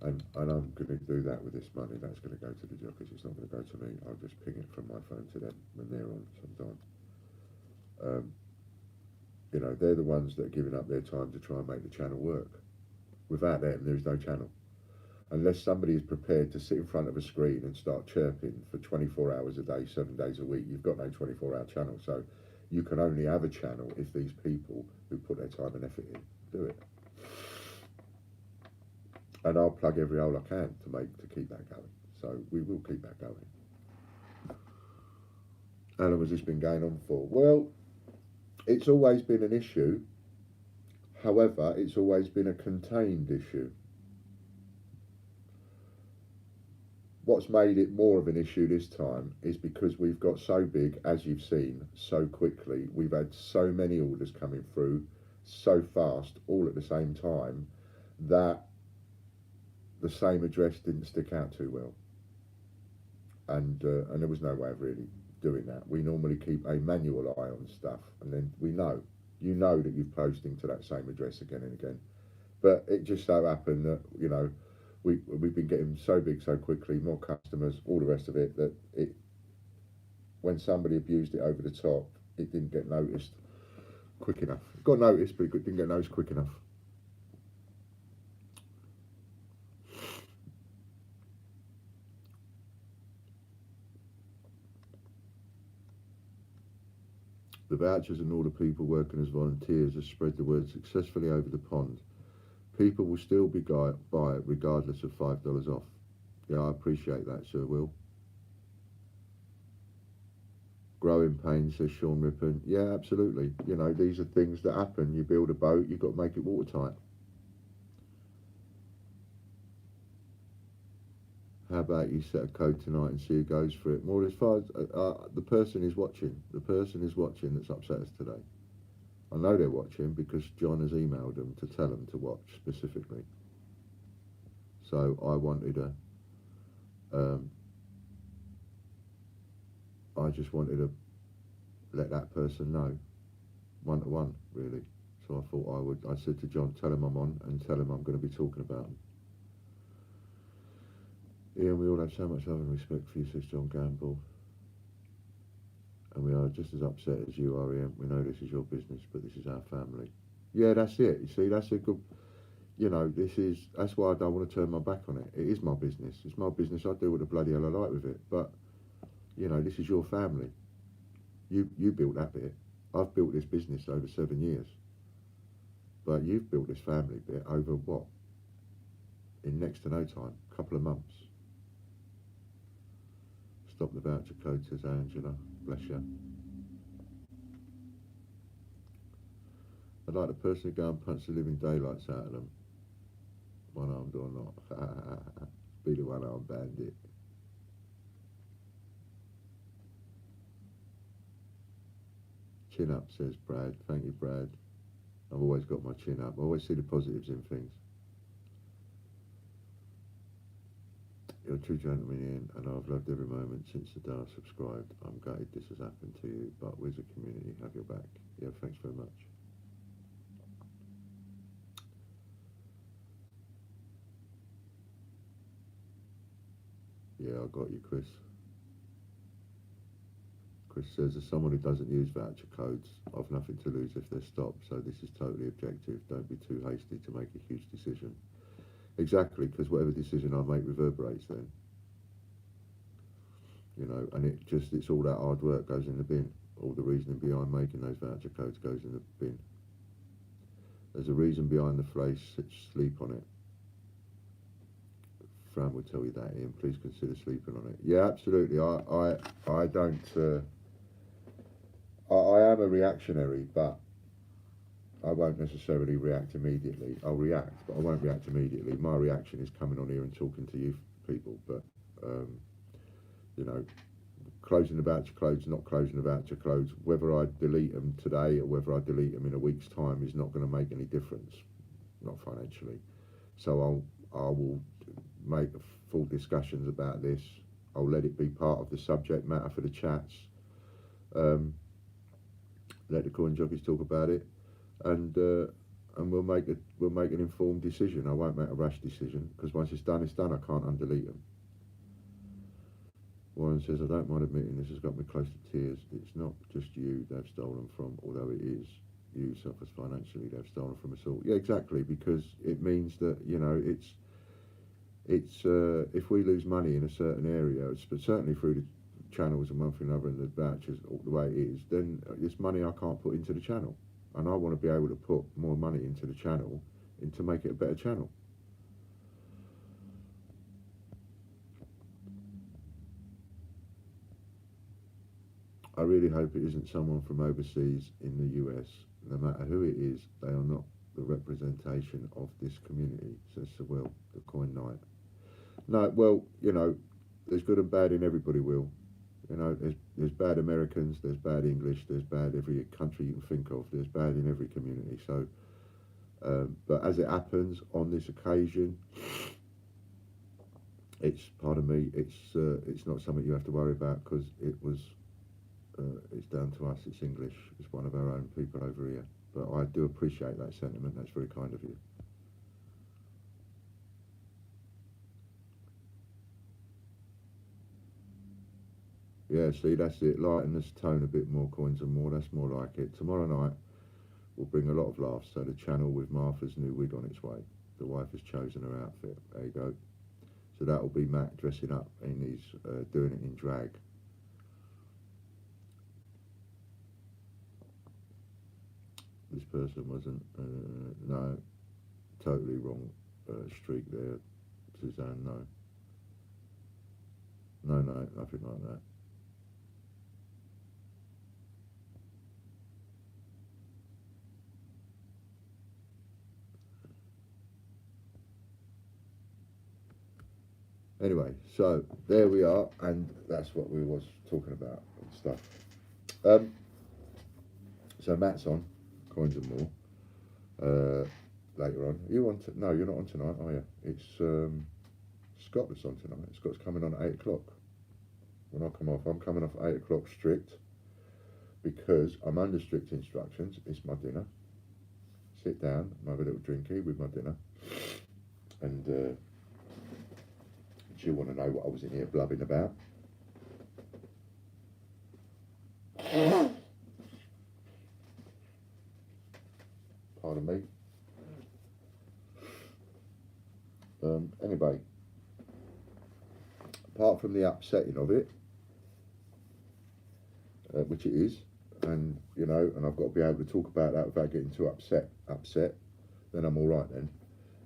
and I'm going to do that with this money. That's going to go to the jockeys. It's not going to go to me. I'll just ping it from my phone to them when they're on sometime. You know, they're the ones that are giving up their time to try and make the channel work. Without them, there is no channel. Unless somebody is prepared to sit in front of a screen and start chirping for 24 hours a day, 7 days a week, you've got no 24-hour channel. So you can only have a channel if these people who put their time and effort in do it. And I'll plug every hole I can to keep that going. So we will keep that going. How long has this been going on for? Well, It's always been an issue. However, it's always been a contained issue. What's made it more of an issue this time is because we've got so big, as you've seen, so quickly. We've had so many orders coming through so fast, all at the same time, that the same address didn't stick out too well. And there was no way of really doing that. We normally keep a manual eye on stuff, and then we know, you know, that you're posting to that same address again and again. But it just so happened that, you know, we've been getting so big so quickly, more customers, all the rest of it, that it, when somebody abused it over the top, it didn't get noticed quick enough. It got noticed, but it didn't get noticed quick enough. The vouchers and all the people working as volunteers have spread the word successfully over the pond. People will still be buy it regardless of $5 off. Yeah, I appreciate that, Sir Will. Growing pains, says Sean Rippon. Yeah, absolutely. You know, these are things that happen. You build a boat, you've got to make it watertight. How about you set a code tonight and see who goes for it? More as far as the person is watching. The person is watching that's upset us today. I know they're watching because John has emailed them to tell them to watch specifically. So I wanted to, I just wanted to let that person know, one-to-one, really. So I thought I said to John, tell him I'm on and tell him I'm going to be talking about him. Ian, we all have so much love and respect for you, says John Gamble. And we are just as upset as you are, Ian. We know this is your business, but this is our family. Yeah, that's it. You see, that's a good, you know, that's why I don't want to turn my back on it. It is my business. It's my business. I do what the bloody hell I like with it. But, you know, this is your family. You built that bit. I've built this business over 7 years. But you've built this family bit over what? In next to no time. A couple of months. Stop the voucher code, says Angela. Bless you. I'd like to personally go and punch the living daylights out of them. One-armed or not. Be the one-armed bandit. Chin up, says Brad. Thank you, Brad. I've always got my chin up. I always see the positives in things. You're a true gentleman, Ian, and I've loved every moment since the day I subscribed. I'm gutted this has happened to you, but we as a community have your back. Yeah, thanks very much. Yeah, I got you, Chris. Chris says, as someone who doesn't use voucher codes, I've nothing to lose if they're stopped, so this is totally objective. Don't be too hasty to make a huge decision. Exactly, because whatever decision I make reverberates then. You know, and it's all that hard work goes in the bin. All the reasoning behind making those voucher codes goes in the bin. There's a reason behind the phrase, sleep on it. Fran will tell you that, Ian. Please consider sleeping on it. Yeah, absolutely. I don't... I am a reactionary, but I won't necessarily react immediately. I'll react, but I won't react immediately. My reaction is coming on here and talking to you people, but, you know, closing the voucher codes, not closing the voucher codes, whether I delete them today or whether I delete them in a week's time is not going to make any difference, not financially. So I will make full discussions about this. I'll let it be part of the subject matter for the chats. Let the coin jockeys talk about it, and we'll make an informed decision. I won't make a rash decision because once it's done, it's done. I can't undelete them. Warren says, I don't mind admitting this has got me close to tears. It's not just you they've stolen from, although it is. You suffers financially, they've stolen from us all. Yeah, exactly, because it means that, you know, it's if we lose money in a certain area, but certainly through the channels and one thing or another and the vouchers, the way it is, then it's money I can't put into the channel. And I want to be able to put more money into the channel and to make it a better channel. I really hope it isn't someone from overseas in the US. No matter who it is, they are not the representation of this community, says Sir Will, the coin knight. No, well, you know, there's good and bad in everybody, Will. You know, there's bad Americans, there's bad English, there's bad every country you can think of, there's bad in every community. So, but as it happens on this occasion, it's, pardon me, it's not something you have to worry about because it's down to us, it's English, it's one of our own people over here. But I do appreciate that sentiment, that's very kind of you. Yeah, see, that's it. Lighten this tone a bit more, coins and more. That's more like it. Tomorrow night will bring a lot of laughs. So the channel with Martha's new wig on its way. The wife has chosen her outfit. There you go. So that will be Matt dressing up and he's doing it in drag. This person wasn't, no, totally wrong streak there, Suzanne, no. No, nothing like that. Anyway, so there we are, and that's what we was talking about and stuff. So Matt's on, coins and more. Later on, you on? No, you're not on tonight, are you? It's Scott that's on tonight. Scott's coming on at 8 o'clock. When I come off, I'm coming off at 8 o'clock strict because I'm under strict instructions. It's my dinner. Sit down, have a little drinky with my dinner, and she'll want to know what I was in here blubbing about. Pardon me. Anyway, apart from the upsetting of it, which it is, and you know, and I've got to be able to talk about that without getting too upset, then I'm all right then.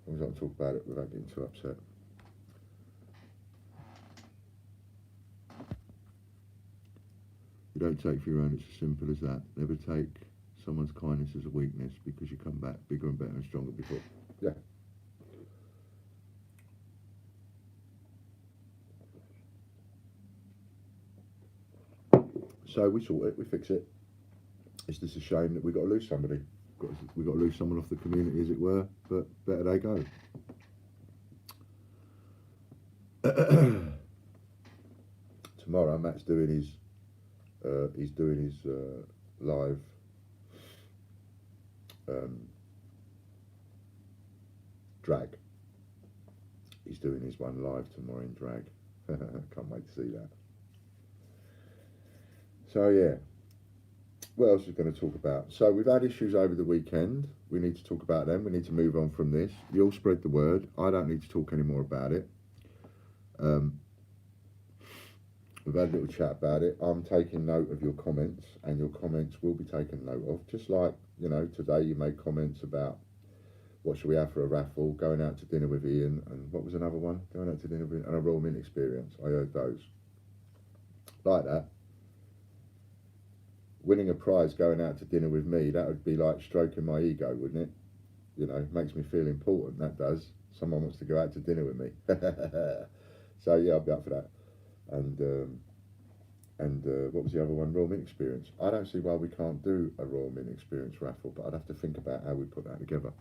As long as I can talk about it without getting too upset. You don't take for your own, it's as simple as that. Never take someone's kindness as a weakness because you come back bigger and better and stronger before. Yeah. So we sort it, we fix it. It's just a shame that we got to lose somebody. We got to lose someone off the community, as it were. But better they go. Tomorrow, Matt's doing his. He's doing his live. Drag. He's doing his one live tomorrow in drag. Can't wait to see that. So yeah, what else is going to talk about? So we've had issues over the weekend. We need to talk about them. We need to move on from this. You'll spread the word. I don't need to talk any more about it. We've had a little chat about it. I'm taking note of your comments, and your comments will be taken note of. Just like, you know, today you made comments about what should we have for a raffle, going out to dinner with Ian, and what was another one? Going out to dinner with Ian, and a Royal Mint experience. I heard those. Like that. Winning a prize going out to dinner with me, that would be like stroking my ego, wouldn't it? You know, makes me feel important, that does. Someone wants to go out to dinner with me. So yeah, I'll be up for that. And what was the other one? Royal Mint experience. I don't see why we can't do a Royal Mint experience raffle, but I'd have to think about how we put that together.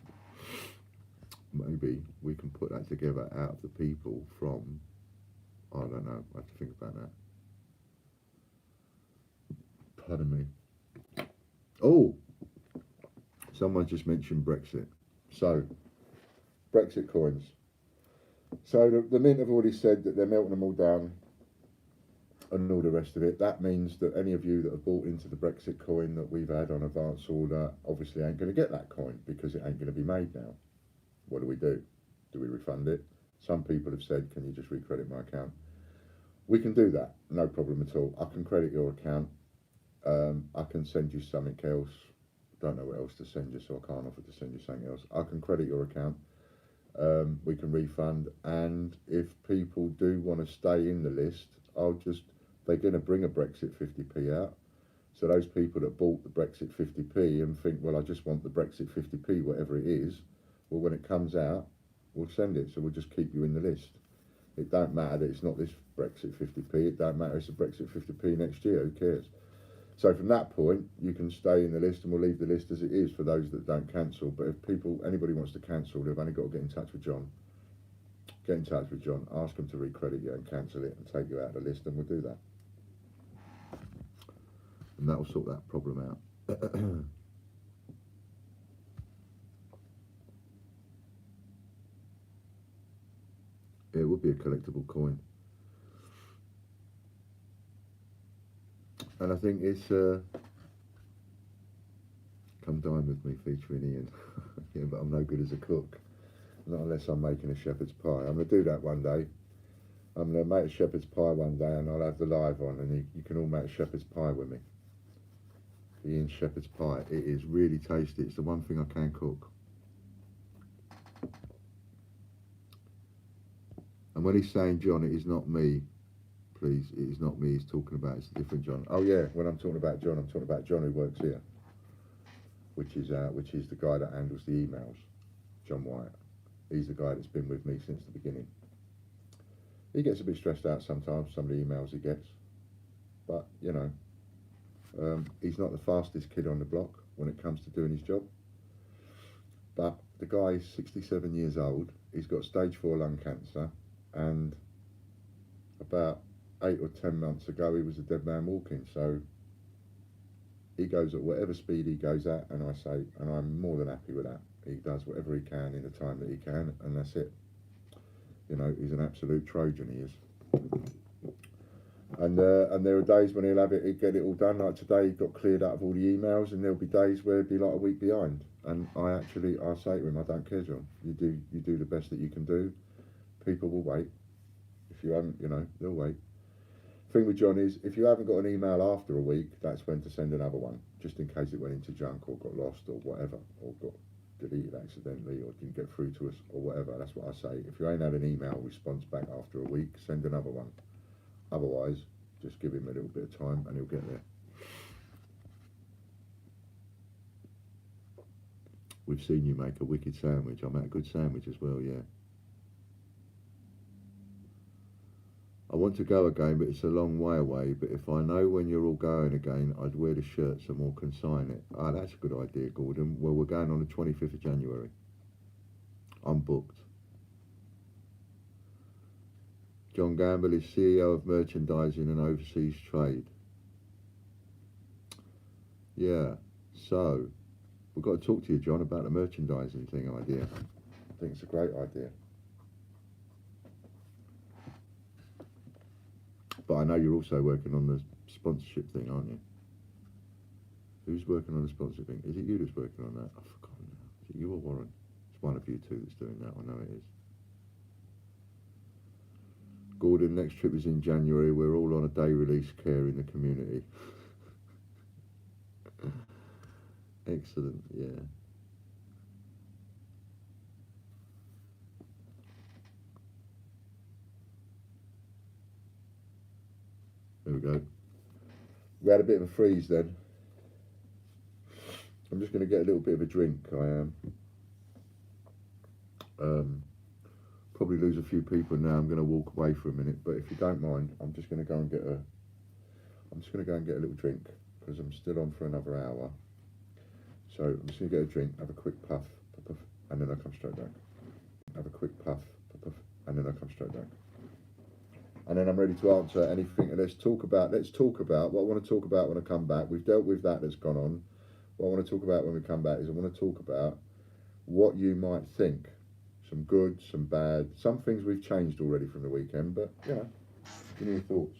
Maybe we can put that together out of the people from, I don't know, I have to think about that. Pardon me. Oh, someone just mentioned Brexit. So, Brexit coins. So the Mint have already said that they're melting them all down and all the rest of it. That means that any of you that have bought into the Brexit coin that we've had on advance order obviously ain't going to get that coin because it ain't going to be made now. What do? Do we refund it? Some people have said, can you just recredit my account? We can do that, no problem at all. I can credit your account. I can send you something else. Don't know what else to send you, so I can't offer to send you something else. I can credit your account. We can refund, and if people do want to stay in the list, they're going to bring a Brexit 50p out. So those people that bought the Brexit 50p and think, well, I just want the Brexit 50p, whatever it is, well, when it comes out, we'll send it. So we'll just keep you in the list. It don't matter that it's not this Brexit 50p. It don't matter it's a Brexit 50p next year. Who cares? So from that point, you can stay in the list, and we'll leave the list as it is for those that don't cancel. But if anybody wants to cancel, they've only got to get in touch with John. Get in touch with John, ask him to recredit you and cancel it and take you out of the list, and we'll do that. And that will sort that problem out. It would be a collectible coin. And I think it's Come Dine With Me featuring Ian. Yeah, but I'm no good as a cook. Not unless I'm making a shepherd's pie. I'm going to do that one day. I'm going to make a shepherd's pie one day, and I'll have the live on, and you can all make a shepherd's pie with me. Ian's shepherd's pie. It is really tasty. It's the one thing I can cook. And when he's saying John, it is not me. Please, it is not me he's talking about. It's a different John. Oh yeah, when I'm talking about John, I'm talking about John who works here, which is the guy that handles the emails, John White. He's the guy that's been with me since the beginning. He gets a bit stressed out sometimes, some of the emails he gets, but you know, he's not the fastest kid on the block when it comes to doing his job. But the guy is 67 years old. He's got stage 4 lung cancer, and about 8 or 10 months ago he was a dead man walking. So he goes at whatever speed he goes at, and I'm more than happy with that. He does whatever he can in the time that he can, and that's it. You know, he's an absolute Trojan, he is. And there are days when he'll get it all done. Like today, he got cleared out of all the emails, and there'll be days where he'll be like a week behind. And I say to him, I don't care, John. You do the best that you can do. People will wait. If you haven't, you know, they'll wait. Thing with John is, if you haven't got an email after a week, that's when to send another one, just in case it went into junk or got lost or whatever, or got deleted accidentally or didn't get through to us or whatever. That's what I say. If you ain't had an email response back after a week, send another one. Otherwise, just give him a little bit of time and he'll get there. We've seen you make a wicked sandwich. I made a good sandwich as well, yeah. I want to go again, but it's a long way away. But if I know when you're all going again, I'd wear the shirts and we'll consign it. Ah, that's a good idea, Gordon. Well, we're going on the 25th of January. I'm booked. John Gamble is CEO of Merchandising and Overseas Trade. Yeah, so we've got to talk to you, John, about the merchandising thing idea. I think it's a great idea. But I know you're also working on the sponsorship thing, aren't you? Who's working on the sponsorship thing? Is it you that's working on that? I've forgotten now. Is it you or Warren? It's one of you two that's doing that. I know it is. Gordon, next trip is in January. We're all on a day release care in the community. Excellent, yeah. There we go. We had a bit of a freeze then. I'm just going to get a little bit of a drink, I am. Probably lose a few people now. I'm going to walk away for a minute, but if you don't mind, I'm just going to go and get a little drink, because I'm still on for another hour. So I'm just going to get a drink, have a quick puff, puff, and then I'll come straight back. Have a quick puff, puff, and then I'll come straight back. And then I'm ready to answer anything. And let's talk about what I want to talk about when I come back. We've dealt with that that's gone on. What I want to talk about when we come back is I want to talk about what you might think. Some good, some bad. Some things we've changed already from the weekend, but, you know, give me your thoughts.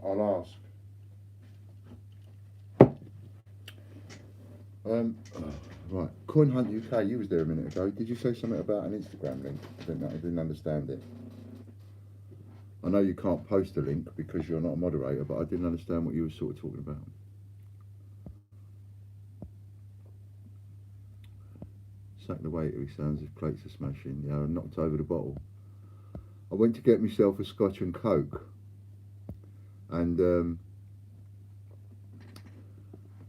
I'll ask. Right, Coin Hunt UK. You was there a minute ago. Did you say something about an Instagram link? I didn't understand it. I know you can't post a link because you're not a moderator, but I didn't understand what you were sort of talking about. Sack the waiter, he sounds his plates are smashing. Yeah, I knocked over the bottle. I went to get myself a Scotch and Coke, and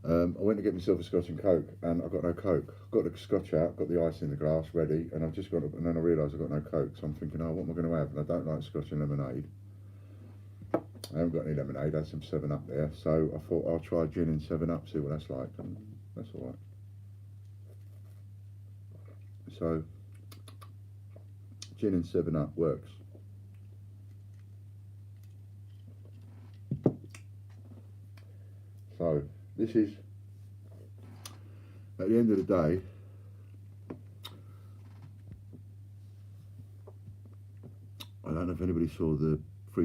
I went to get myself a Scotch and Coke, and I got no Coke. Got the Scotch out, got the ice in the glass ready, and I've just got, and then I realised I got no Coke. So I'm thinking, oh, what am I going to have? And I don't like Scotch and lemonade. I haven't got any lemonade. I had some 7-Up there, so I thought I'll try gin and 7-Up, see what that's like, and that's all right. So gin and 7-Up works. So this is, at the end of the day, I don't know if anybody saw the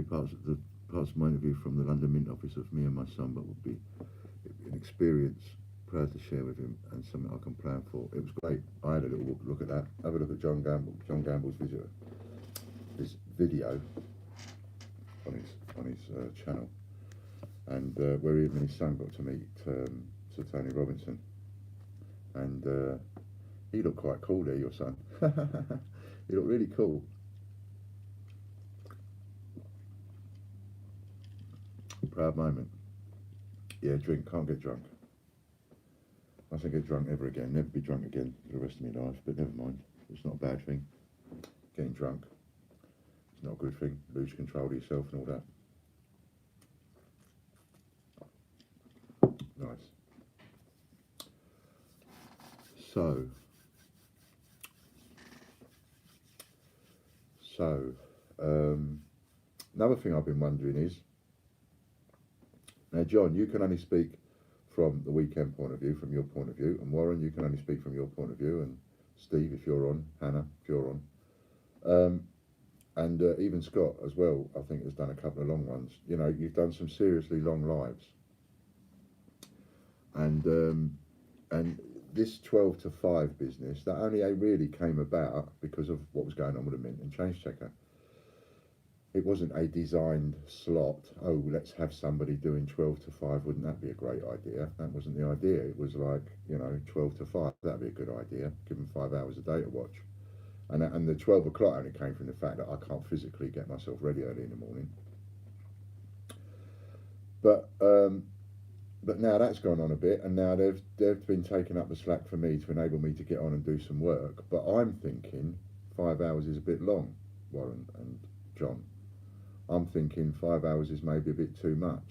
parts of my interview from the London Mint office of me and my son, but would be an experience proud to share with him and something I can plan for. It was great. I had a little look at that. Have a look at John Gamble's video on his channel, and where he and his son got to meet Sir Tony Robinson, and he looked quite cool there, your son. He looked really cool. Proud moment. Yeah, drink, can't get drunk. I mustn't get drunk ever again, never be drunk again for the rest of my life, but never mind. It's not a bad thing. Getting drunk, it's not a good thing. Lose control of yourself and all that. Nice. So, another thing I've been wondering is, now John, you can only speak from the weekend point of view, from your point of view, and Warren, you can only speak from your point of view, and Steve, if you're on, Hannah, if you're on, and even Scott as well, I think has done a couple of long ones. You know, you've done some seriously long lives, and this 12 to 5 business, that only really came about because of what was going on with the Mint and Change Checker. It wasn't a designed slot, oh, let's have somebody doing 12 to 5, wouldn't that be a great idea? That wasn't the idea. It was like, you know, 12 to 5, that'd be a good idea, give them 5 hours a day to watch. And the 12 o'clock only came from the fact that I can't physically get myself ready early in the morning. But now that's gone on a bit, and now they've been taking up the slack for me to enable me to get on and do some work. But I'm thinking 5 hours is a bit long, Warren and John. I'm thinking 5 hours is maybe a bit too much.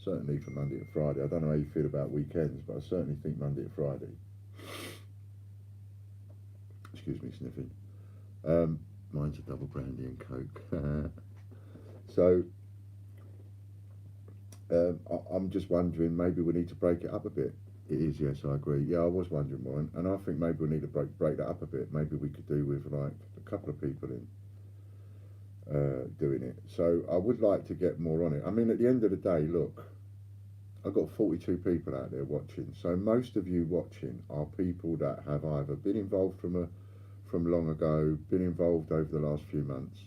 Certainly for Monday to Friday. I don't know how you feel about weekends, but I certainly think Monday to Friday. Excuse me, sniffing. Mine's a double brandy and Coke. So I'm just wondering, maybe we need to break it up a bit. It is, yes, I agree. Yeah, I was wondering, Warren, and I think maybe we need to break that up a bit. Maybe we could do with like a couple of people in doing it. So I would like to get more on it. I mean, at the end of the day, look, I've got 42 people out there watching. So most of you watching are people that have either been involved from long ago, been involved over the last few months,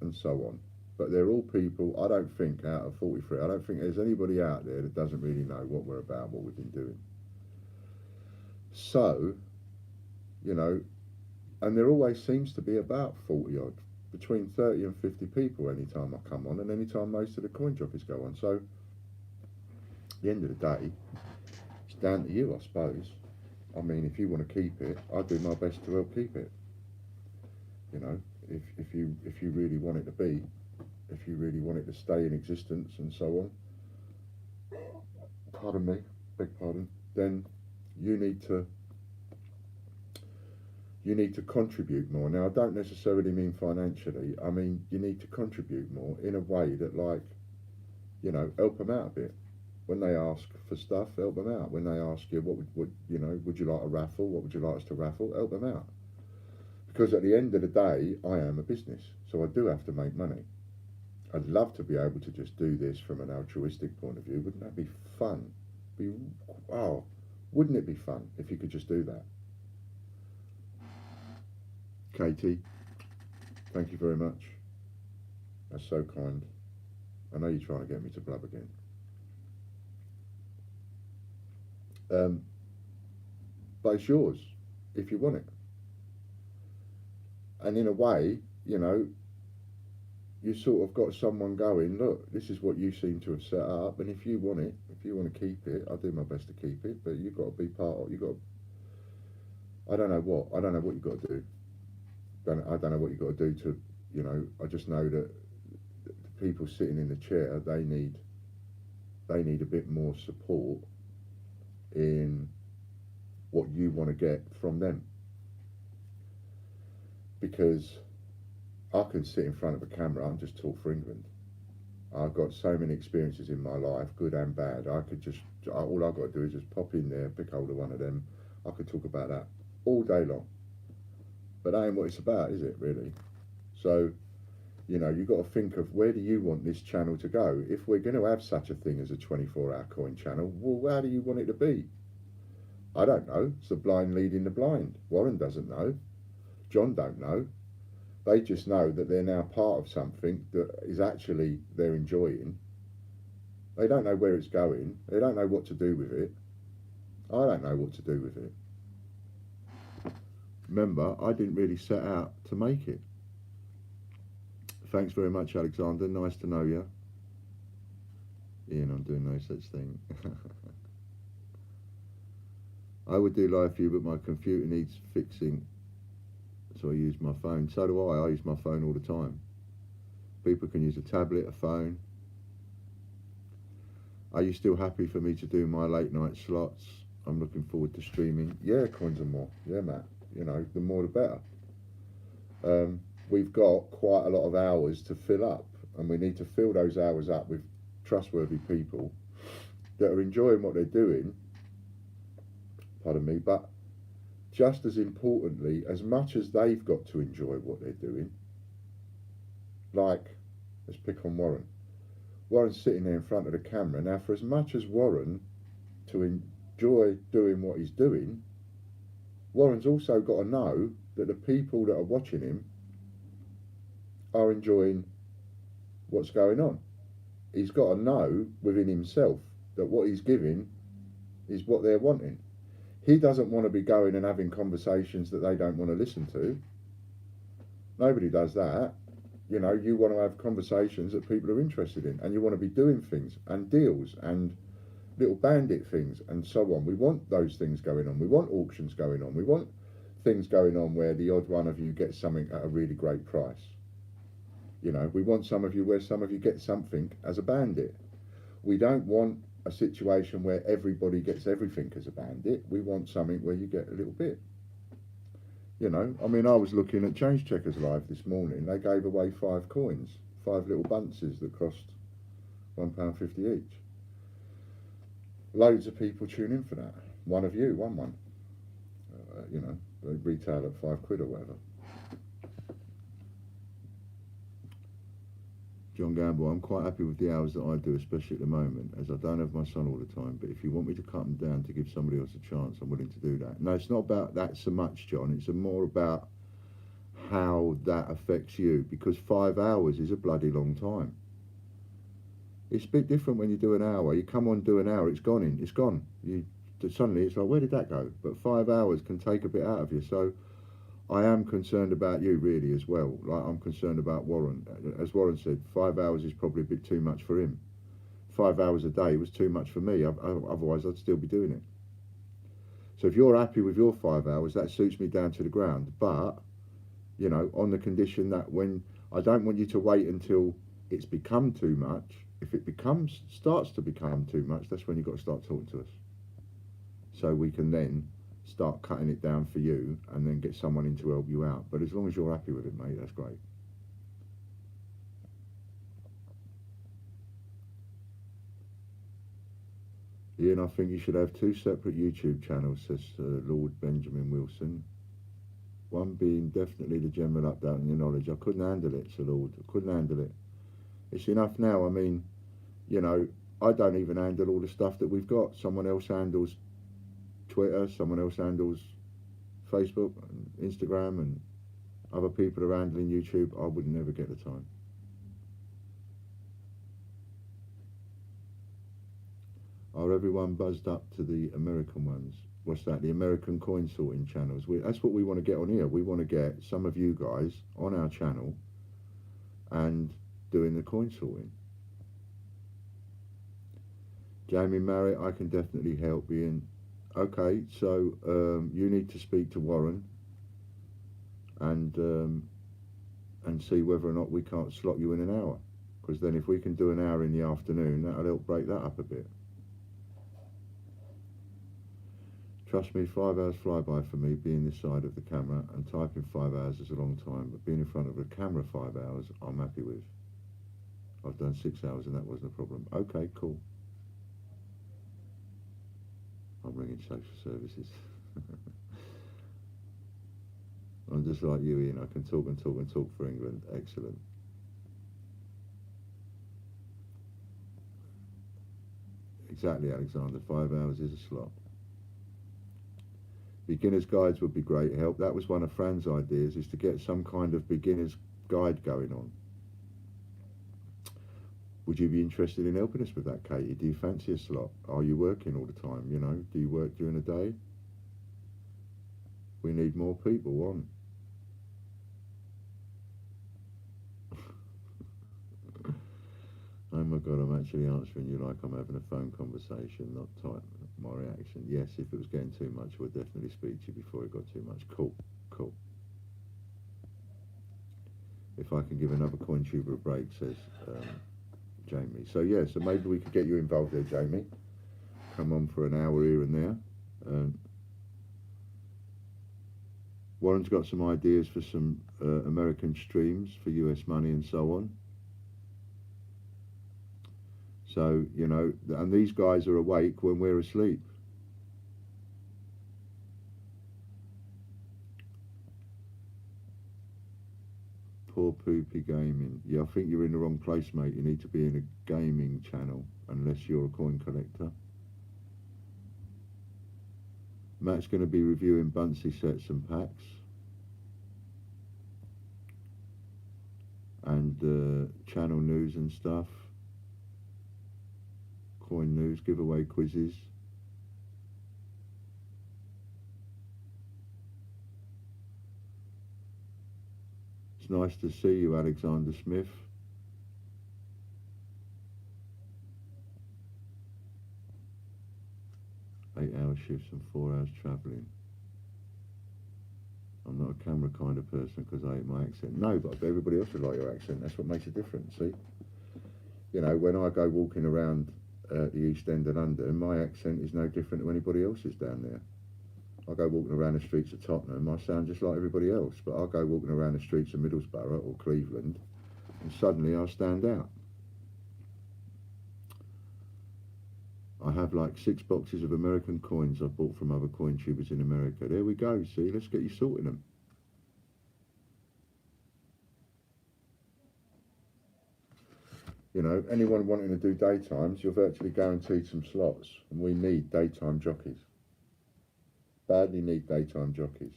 and so on. But they're all people, I don't think, out of 43, I don't think there's anybody out there that doesn't really know what we're about, what we've been doing. So, you know, and there always seems to be about 40 odd, between 30 and 50 people anytime I come on, and anytime most of the coin jockeys go on. So, at the end of the day, it's down to you, I suppose. I mean, if you want to keep it, I do my best to help keep it. You know, if you really want it to be, if you really want it to stay in existence and so on, pardon me, beg pardon, then you need to contribute more. Now, I don't necessarily mean financially. I mean, you need to contribute more in a way that, like, you know, help them out a bit. When they ask for stuff, help them out. When they ask you, would you like a raffle? What would you like us to raffle? Help them out. Because at the end of the day, I am a business, so I do have to make money. I'd love to be able to just do this from an altruistic point of view. Wouldn't that be fun? Wow, wouldn't it be fun if you could just do that? Katie, thank you very much. That's so kind. I know you're trying to get me to blub again. But it's yours if you want it. And in a way, you know, you sort of got someone going, look, this is what you seem to have set up, and if you want it, if you want to keep it, I'll do my best to keep it, but you've got to be part of, I don't know what you've got to do. I don't know what you've got to do to, you know, I just know that the people sitting in the chair, they need a bit more support in what you want to get from them. Because I can sit in front of a camera and just talk for England. I've got so many experiences in my life, good and bad. All I've got to do is just pop in there, pick hold of one of them. I could talk about that all day long. But that ain't what it's about, is it, really? So, you know, you've got to think of, where do you want this channel to go? If we're going to have such a thing as a 24-hour coin channel, well, how do you want it to be? I don't know. It's the blind leading the blind. Warren doesn't know. John don't know. They just know that they're now part of something that is actually they're enjoying. They don't know where it's going. They don't know what to do with it. I don't know what to do with it. Remember, I didn't really set out to make it. Thanks very much, Alexander. Nice to know you. Ian, I'm doing no such thing. I would do live for you, but my computer needs fixing, so I use my phone. So do I. I use my phone all the time. People can use a tablet, a phone. Are you still happy for me to do my late night slots? I'm looking forward to streaming. Yeah, coins and more. Yeah, Matt. You know, the more the better. We've got quite a lot of hours to fill up, and we need to fill those hours up with trustworthy people that are enjoying what they're doing. Pardon me, but just as importantly, as much as they've got to enjoy what they're doing, like, let's pick on Warren. Warren's sitting there in front of the camera. Now, for as much as Warren to enjoy doing what he's doing, Warren's also got to know that the people that are watching him are enjoying what's going on. He's got to know within himself that what he's giving is what they're wanting. He doesn't want to be going and having conversations that they don't want to listen to. Nobody does that. You know, you want to have conversations that people are interested in, and you want to be doing things and deals and little bandit things and so on. We want those things going on. We want auctions going on. We want things going on where the odd one of you gets something at a really great price. You know, we want some of you where some of you get something as a bandit. We don't want a situation where everybody gets everything as a bandit. We want something where you get a little bit. You know, I mean, I was looking at Change Checkers Live this morning. They gave away 5 coins, 5 little bunces that cost £1.50 each. Loads of people tune in for that. One of you won one. You know, they retail at £5 or whatever. John Gamble, I'm quite happy with the hours that I do, especially at the moment, as I don't have my son all the time. But if you want me to cut them down to give somebody else a chance, I'm willing to do that. No, it's not about that so much, John. It's more about how that affects you, because 5 hours is a bloody long time. It's a bit different when you do an hour. You come on, do an hour, it's gone. Suddenly it's like, where did that go? But 5 hours can take a bit out of you. So I am concerned about you really as well. Like, I'm concerned about Warren. As Warren said, 5 hours is probably a bit too much for him. 5 hours a day was too much for me. Otherwise I'd still be doing it. So if you're happy with your 5 hours, that suits me down to the ground. But, you know, on the condition that when I don't want you to wait until it's become too much. If it starts to become too much, that's when you've got to start talking to us. So we can then start cutting it down for you and then get someone in to help you out. But as long as you're happy with it, mate, that's great. Ian, I think you should have 2 separate YouTube channels, says Lord Benjamin Wilson. One being definitely the general update on your knowledge. I couldn't handle it, Sir Lord. I couldn't handle it. It's enough now. I mean, you know, I don't even handle all the stuff that we've got. Someone else handles Twitter, someone else handles Facebook and Instagram, and other people are handling YouTube. I would never get the time. Are everyone buzzed up to the American ones? What's that? The American coin sorting channels. That's what we want to get on here. We want to get some of you guys on our channel and doing the coin sorting. Jamie Marriott, I can definitely help you. Okay, so you need to speak to Warren and see whether or not we can't slot you in an hour. Because then if we can do an hour in the afternoon, that'll help break that up a bit. Trust me, 5 hours flyby for me, being this side of the camera, and typing 5 hours is a long time, but being in front of a camera 5 hours, I'm happy with. I've done 6 hours and that wasn't a problem. Okay, cool. I'm ringing social services. I'm just like you, Ian. I can talk and talk and talk for England. Excellent. Exactly, Alexander. 5 hours is a slot. Beginner's guides would be great help. That was one of Fran's ideas, is to get some kind of beginner's guide going on. Would you be interested in helping us with that, Katie? Do you fancy a slot? Are you working all the time, you know? Do you work during the day? We need more people on. Oh my God, I'm actually answering you like I'm having a phone conversation, not type my reaction. Yes, if it was getting too much, I would definitely speak to you before it got too much. Cool, cool. If I can give another coin tuber a break, says Jamie. So yeah, so maybe we could get you involved there, Jamie. Come on for an hour here and there. Warren's got some ideas for some American streams for US money and so on. So, you know, and these guys are awake when we're asleep. Poor poopy gaming. Yeah, I think you're in the wrong place, mate. You need to be in a gaming channel, unless you're a coin collector. Matt's going to be reviewing Bunsey sets and packs. And channel news and stuff. Coin news, giveaway quizzes. It's nice to see you, Alexander Smith. Eight-hour shifts and 4 hours travelling. I'm not a camera kind of person because I hate my accent. No, but everybody else would like your accent. That's what makes it different, see? You know, when I go walking around the East End of London, my accent is no different to anybody else's down there. I go walking around the streets of Tottenham, I sound just like everybody else, but I'll go walking around the streets of Middlesbrough or Cleveland, and suddenly I'll stand out. I have like 6 boxes of American coins I've bought from other coin tubers in America. There we go, see, let's get you sorting them. You know, anyone wanting to do daytimes, you're virtually guaranteed some slots, and we need daytime jockeys. Badly need daytime jockeys.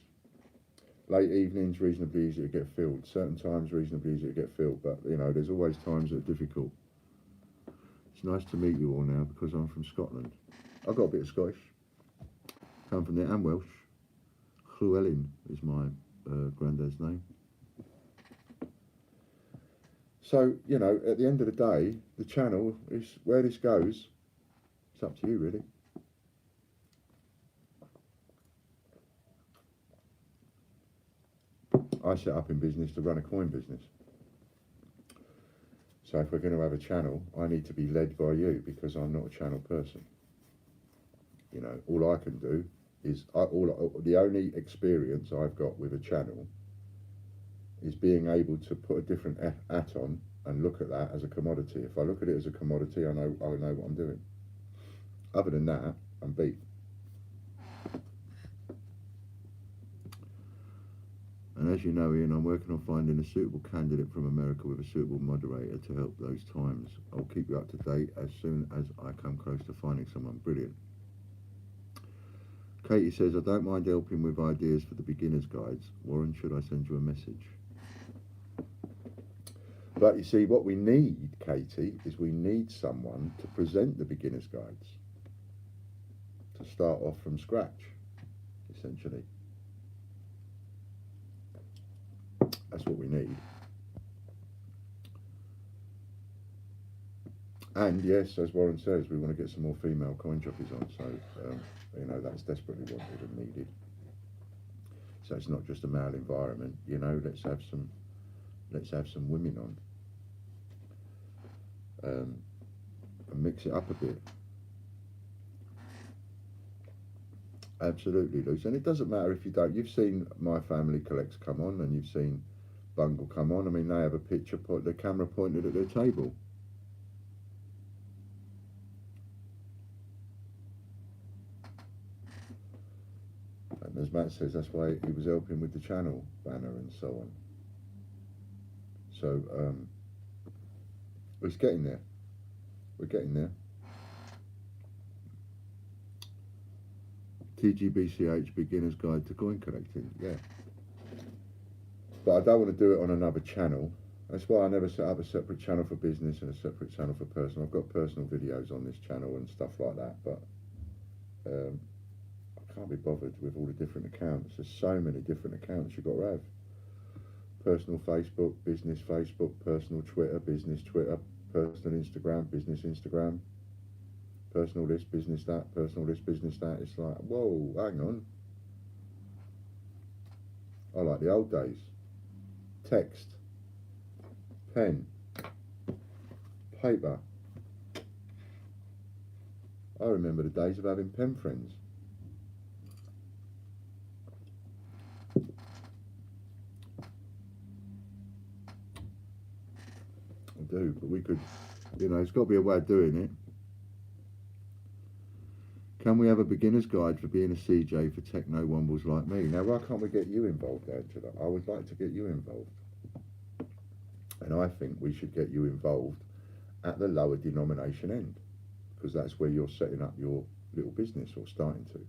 Late evenings, reasonably easy to get filled. Certain times, reasonably easy to get filled, but, you know, there's always times that are difficult. It's nice to meet you all now, because I'm from Scotland. I've got a bit of Scottish. Come from there, and Welsh. Llewellyn is my granddad's name. So, you know, at the end of the day, the channel is where this goes. It's up to you, really. I set up in business to run a coin business. So if we're going to have a channel, I need to be led by you, because I'm not a channel person. You know, all I can do is, the only experience I've got with a channel is being able to put a different hat on and look at that as a commodity. If I look at it as a commodity, I know what I'm doing. Other than that, I'm beat. And as you know, Ian, I'm working on finding a suitable candidate from America with a suitable moderator to help those times. I'll keep you up to date as soon as I come close to finding someone. Brilliant. Katie says, I don't mind helping with ideas for the beginner's guides. Warren, should I send you a message? But you see, what we need, Katie, is we need someone to present the beginner's guides. To start off from scratch, essentially. That's what we need. And yes, as Warren says, we want to get some more female coin jockeys on. So, you know, that's desperately wanted and needed. So it's not just a male environment. You know, let's have some women on, and mix it up a bit. Absolutely, Luce. And it doesn't matter if you don't. You've seen My Family Collects come on, and you've seen Bungle come on. I mean, they have a picture, the camera pointed at their table. And as Matt says, that's why he was helping with the channel banner and so on. So, it's getting there. We're getting there. TGBCH Beginner's Guide to Coin Collecting, yeah. But I don't want to do it on another channel. That's why I never set up a separate channel for business and a separate channel for personal. I've got personal videos on this channel and stuff like that, but I can't be bothered with all the different accounts. There's so many different accounts you've got to have. Personal Facebook, business Facebook, personal Twitter, business Twitter, personal Instagram, business Instagram, personal this, business that, personal this, business that. It's like, whoa, hang on. I like the old days. Text, pen, paper. I remember the days of having pen friends. I do, but we could, you know, it's got to be a way of doing it. Can we have a beginner's guide for being a CJ for techno wombles like me? Now, why can't we get you involved, Angela? I would like to get you involved. And I think we should get you involved at the lower denomination end, because that's where you're setting up your little business or starting to.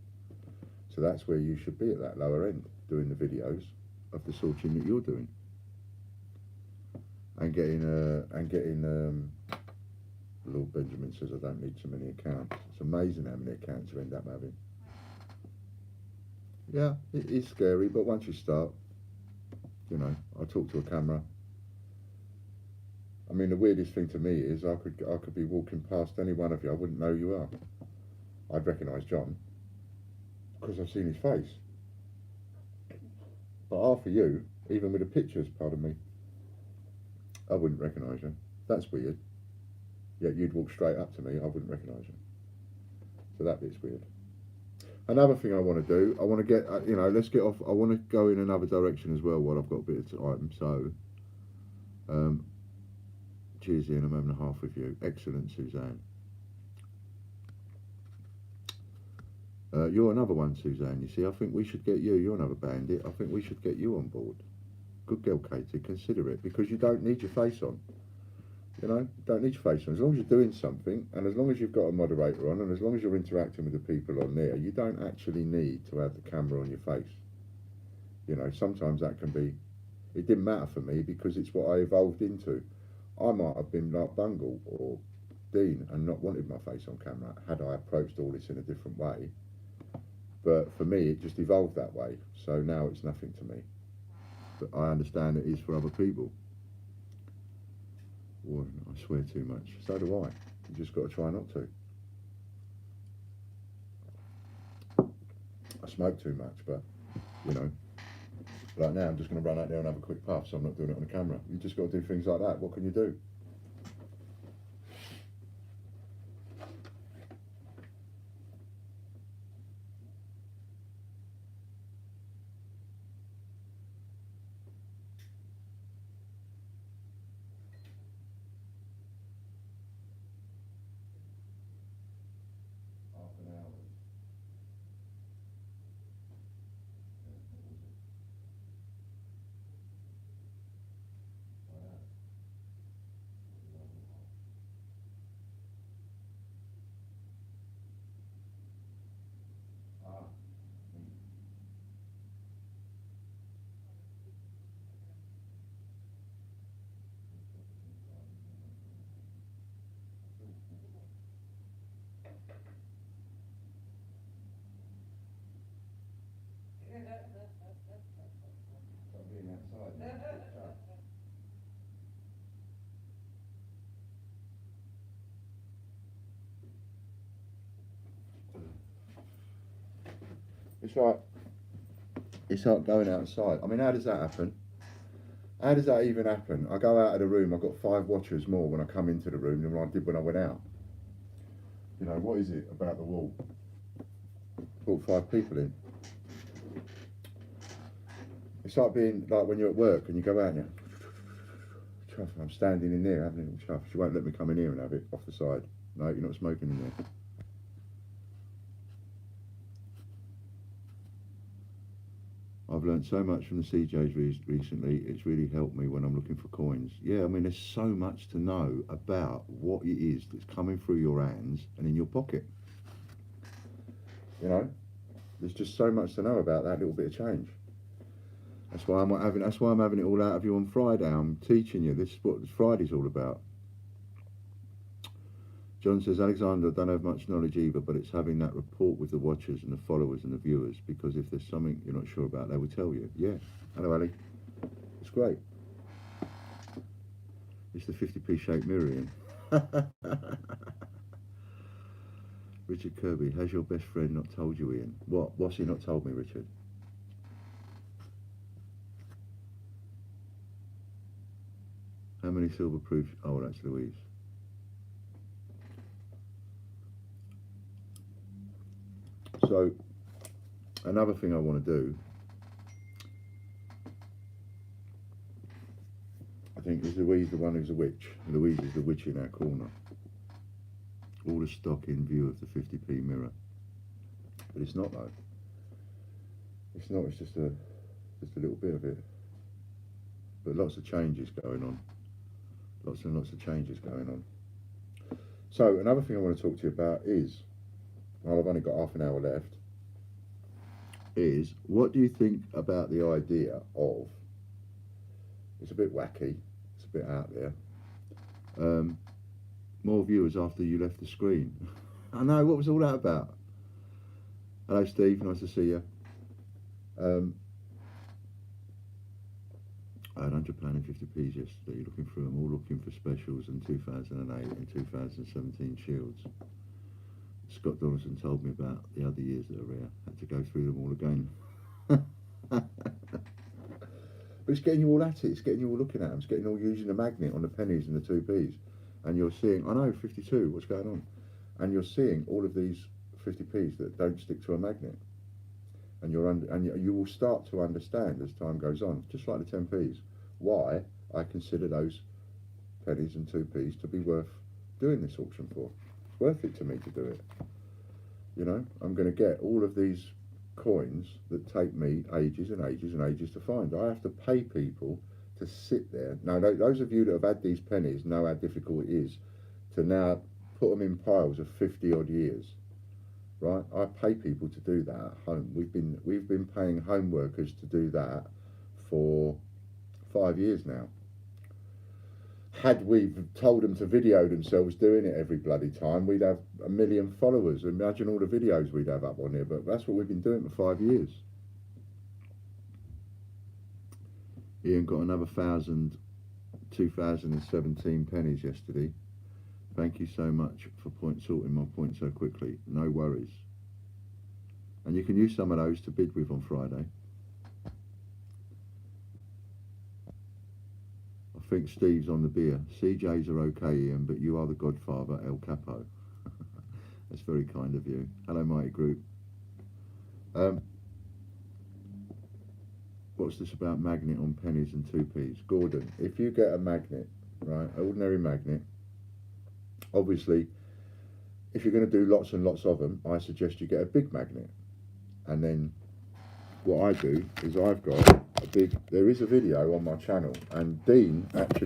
So that's where you should be, at that lower end, doing the videos of the sorting that you're doing. And getting Lord Benjamin says I don't need so many accounts. It's amazing how many accounts you end up having. Yeah, it is scary, but once you start, you know, I talk to a camera. I mean, the weirdest thing to me is I could be walking past any one of you, I wouldn't know who you are. I'd recognise John because I've seen his face. But half of you, even with the pictures, pardon me, I wouldn't recognise you. That's weird. Yet you'd walk straight up to me, I wouldn't recognise you. So that bit's weird. Another thing I want to do, I want to get, you know, let's get off, I want to go in another direction as well while I've got a bit of time. So, cheers Ian, I'm having a half with you. Excellent, Suzanne. You're another one, Suzanne, you see. I think we should get you. You're another bandit. I think we should get you on board. Good girl, Katie. Consider it, because you don't need your face on. You know, don't need your face on. As long as you're doing something, and as long as you've got a moderator on, and as long as you're interacting with the people on there, you don't actually need to have the camera on your face. You know, sometimes that can be... It didn't matter for me because it's what I evolved into. I might have been like Bungle or Dean and not wanted my face on camera had I approached all this in a different way. But for me, it just evolved that way. So now it's nothing to me. But I understand it is for other people. Warren, I swear too much. So do I. You just got to try not to. I smoke too much, but, you know, like now I'm just going to run out there and have a quick puff, so I'm not doing it on the camera. You just got to do things like that. What can you do? being outside. It's like going outside. I mean, how does that happen? How does that even happen? I go out of the room, I've got 5 watchers more when I come into the room than I did when I went out. You know, what is it about the wall? Brought 5 people in. It's like being like when you're at work and you go out and you're chuff, I'm standing in there having a little chuff. She won't let me come in here and have it off the side. No, you're not smoking in there. I've learned so much from the CJs recently. It's really helped me when I'm looking for coins. Yeah, I mean, there's so much to know about what it is that's coming through your hands and in your pocket. You know, there's just so much to know about that little bit of change. That's why I'm having it all out of you on Friday. I'm teaching you. This is what Friday's all about. John says, Alexander, I don't have much knowledge either, but it's having that rapport with the watchers and the followers and the viewers, because if there's something you're not sure about, they will tell you. Yeah. Hello, Ali. It's great. It's the 50p shaped mirror, Ian. Richard Kirby, has your best friend not told you, Ian? What's he not told me, Richard? How many silver proofs? Oh, that's Louise. So, another thing I want to do, I think, is Louise the one who's a witch. Louise is the witch in our corner. All the stock in view of the 50p mirror. But it's not though. It's not, it's just a little bit of it. But lots of changes going on. Lots and lots of changes going on. So, another thing I want to talk to you about is, well, I've only got half an hour left, is what do you think about the idea of, it's a bit wacky, it's a bit out there, more viewers after you left the screen. I know, what was all that about? Hello Steve, nice to see you. I had £100 and 50p's yesterday, looking through them, all looking for specials in 2008 and 2017 shields. Scott Donaldson told me about the other years that are rare. Had to go through them all again. But it's getting you all at it. It's getting you all looking at them. It's getting you all using the magnet on the pennies and the 2p's. And you're seeing, I know, 52, what's going on? And you're seeing all of these 50p's that don't stick to a magnet. And you will start to understand as time goes on, just like the 10p's, why I consider those pennies and 2p's to be worth doing this auction for. Worth it to me to do it. You know, I'm going to get all of these coins that take me ages and ages and ages to find. I have to pay people to sit there. Now, those of you that have had these pennies know how difficult it is to now put them in piles of 50 odd years, right? I pay people to do that at home. We've been paying home workers to do that for 5 years now. Had we told them to video themselves doing it every bloody time, we'd have 1 million followers. Imagine all the videos we'd have up on here, but that's what we've been doing for 5 years. Ian got another 2017 pennies yesterday. Thank you so much for sorting my point so quickly. No worries. And you can use some of those to bid with on Friday. I think Steve's on the beer. CJs are okay, Ian, but you are the godfather, El Capo. That's very kind of you. Hello, Mighty Group. What's this about magnet on pennies and 2p's? Gordon, if you get a magnet, right, ordinary magnet, obviously, if you're going to do lots and lots of them, I suggest you get a big magnet. And then what I do is I've got there is a video on my channel, and Dean, if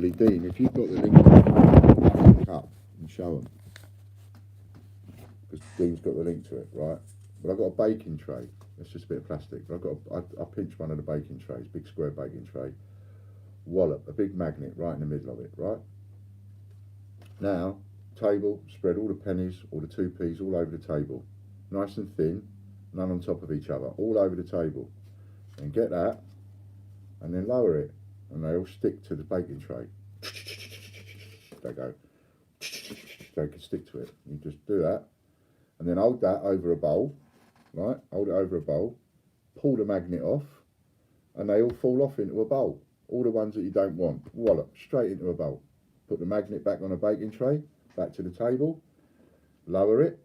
you've got the link up and show them, because Dean's got the link to it, right? But I've got a baking tray. It's just a bit of plastic. I pinch one of the baking trays, big square baking tray, wallop a big magnet right in the middle of it, right? Now, table, spread all the pennies, all the 2p's all over the table, nice and thin, none on top of each other, all over the table. And get that, and then lower it, and they all stick to the baking tray. They go. They can stick to it. You just do that, and then hold that over a bowl, right? Hold it over a bowl. Pull the magnet off, and they all fall off into a bowl. All the ones that you don't want, wallop, straight into a bowl. Put the magnet back on a baking tray, back to the table, lower it,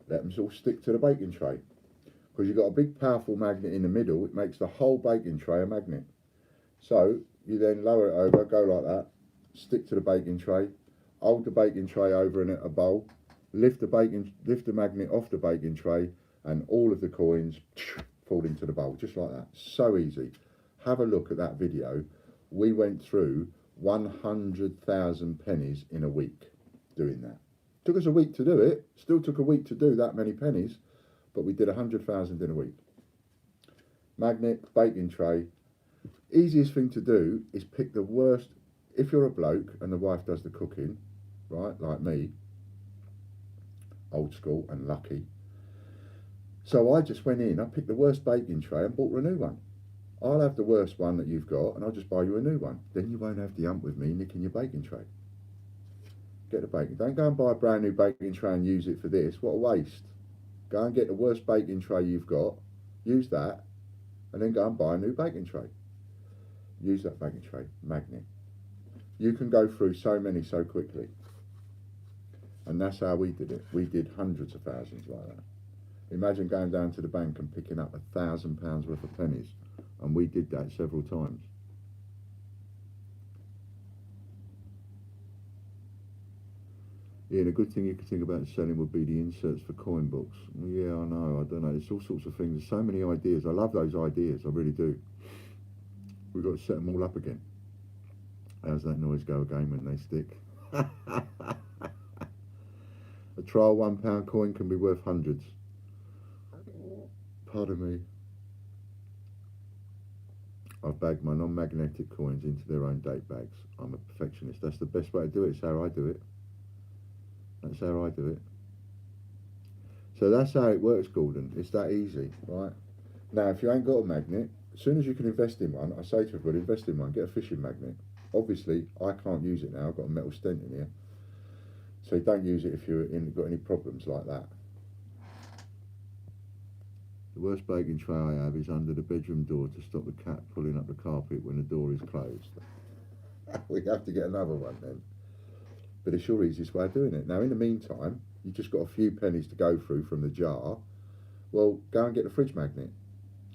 let them all stick to the baking tray. Because you've got a big powerful magnet in the middle, it makes the whole baking tray a magnet. So you then lower it over, go like that, stick to the baking tray, hold the baking tray over in a bowl, lift the magnet off the baking tray, and all of the coins fall into the bowl, just like that. So easy. Have a look at that video. We went through 100,000 pennies in a week doing that. Took us a week to do it, still took a week to do that many pennies, but we did 100,000 in a week. Magnet, baking tray. Easiest thing to do is pick the worst. If you're a bloke and the wife does the cooking, right, like me, old school and lucky. So I just went in, I picked the worst baking tray and bought her a new one. I'll have the worst one that you've got and I'll just buy you a new one. Then you won't have the hump with me nicking your baking tray. Get the baking. Don't go and buy a brand new baking tray and use it for this. What a waste. Go and get the worst baking tray you've got, use that, and then go and buy a new baking tray. Use that baking tray, magnet. You can go through so many so quickly. And that's how we did it. We did hundreds of thousands like that. Imagine going down to the bank and picking up £1,000 worth of pennies. And we did that several times. Yeah, the good thing you could think about selling would be the inserts for coin books. Well, yeah, I know, I don't know. There's all sorts of things. There's so many ideas. I love those ideas. I really do. We've got to set them all up again. How's that noise go again when they stick? A trial £1 coin can be worth hundreds. Pardon me. I've bagged my non-magnetic coins into their own date bags. I'm a perfectionist. That's the best way to do it. It's how I do it. That's how I do it. So that's how it works, Gordon. It's that easy, right? Now, if you ain't got a magnet, as soon as you can invest in one, I say to everybody, invest in one, get a fishing magnet. Obviously, I can't use it now. I've got a metal stent in here. So don't use it if you've got any problems like that. The worst baking tray I have is under the bedroom door to stop the cat pulling up the carpet when the door is closed. We have to get another one then. But it's your easiest way of doing it. Now, in the meantime, you've just got a few pennies to go through from the jar. Well, go and get the fridge magnet.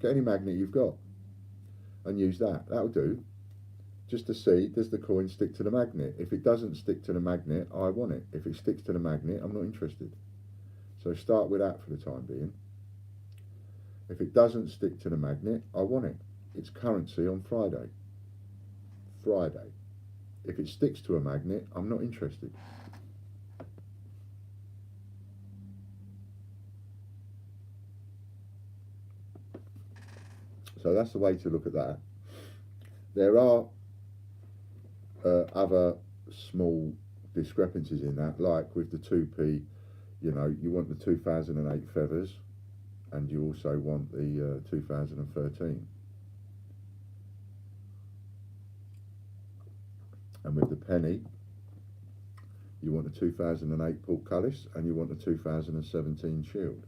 Get any magnet you've got and use that. That'll do. Just to see, does the coin stick to the magnet? If it doesn't stick to the magnet, I want it. If it sticks to the magnet, I'm not interested. So start with that for the time being. If it doesn't stick to the magnet, I want it. It's currency on Friday. Friday. If it sticks to a magnet, I'm not interested. So that's the way to look at that. There are other small discrepancies in that, like with the 2p, you know, you want the 2008 feathers and you also want the 2013. And with the penny, you want the 2008 portcullis and you want the 2017 shield.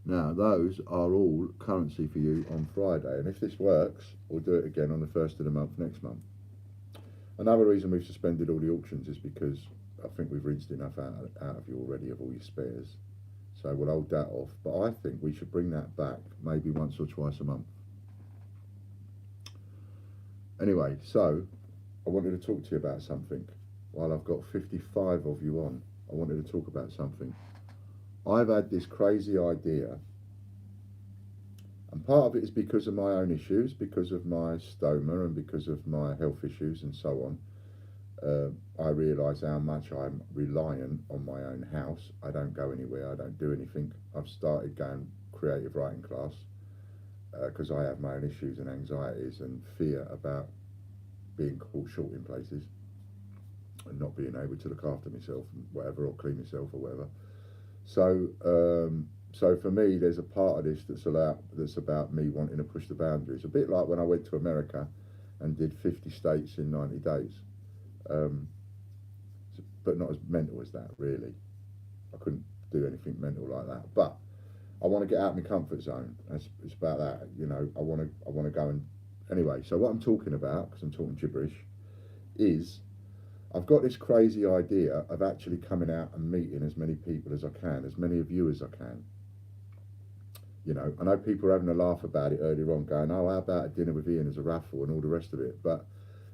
Now, those are all currency for you on Friday. And if this works, we'll do it again on the 1st of the month next month. Another reason we've suspended all the auctions is because I think we've rinsed enough out of you already of all your spares. So we'll hold that off. But I think we should bring that back maybe once or twice a month. Anyway, so I wanted to talk to you about something. While I've got 55 of you on, I wanted to talk about something. I've had this crazy idea, and part of it is because of my own issues, because of my stoma and because of my health issues and so on. I realise how much I'm reliant on my own house. I don't go anywhere, I don't do anything. I've started going creative writing class because I have my own issues and anxieties and fear about being caught short in places and not being able to look after myself and whatever, or clean myself or whatever. So So for me, there's a part of this that's about me wanting to push the boundaries. A bit like when I went to America and did 50 states in 90 days, um, but not as mental as that. Really, I couldn't do anything mental like that. But I want to get out of my comfort zone. It's about that. You know, I want to go and anyway. So what I'm talking about, because I'm talking gibberish, is I've got this crazy idea of actually coming out and meeting as many people as I can, as many of you as I can. You know, I know people are having a laugh about it earlier on, going, "Oh, how about a dinner with Ian as a raffle and all the rest of it?" But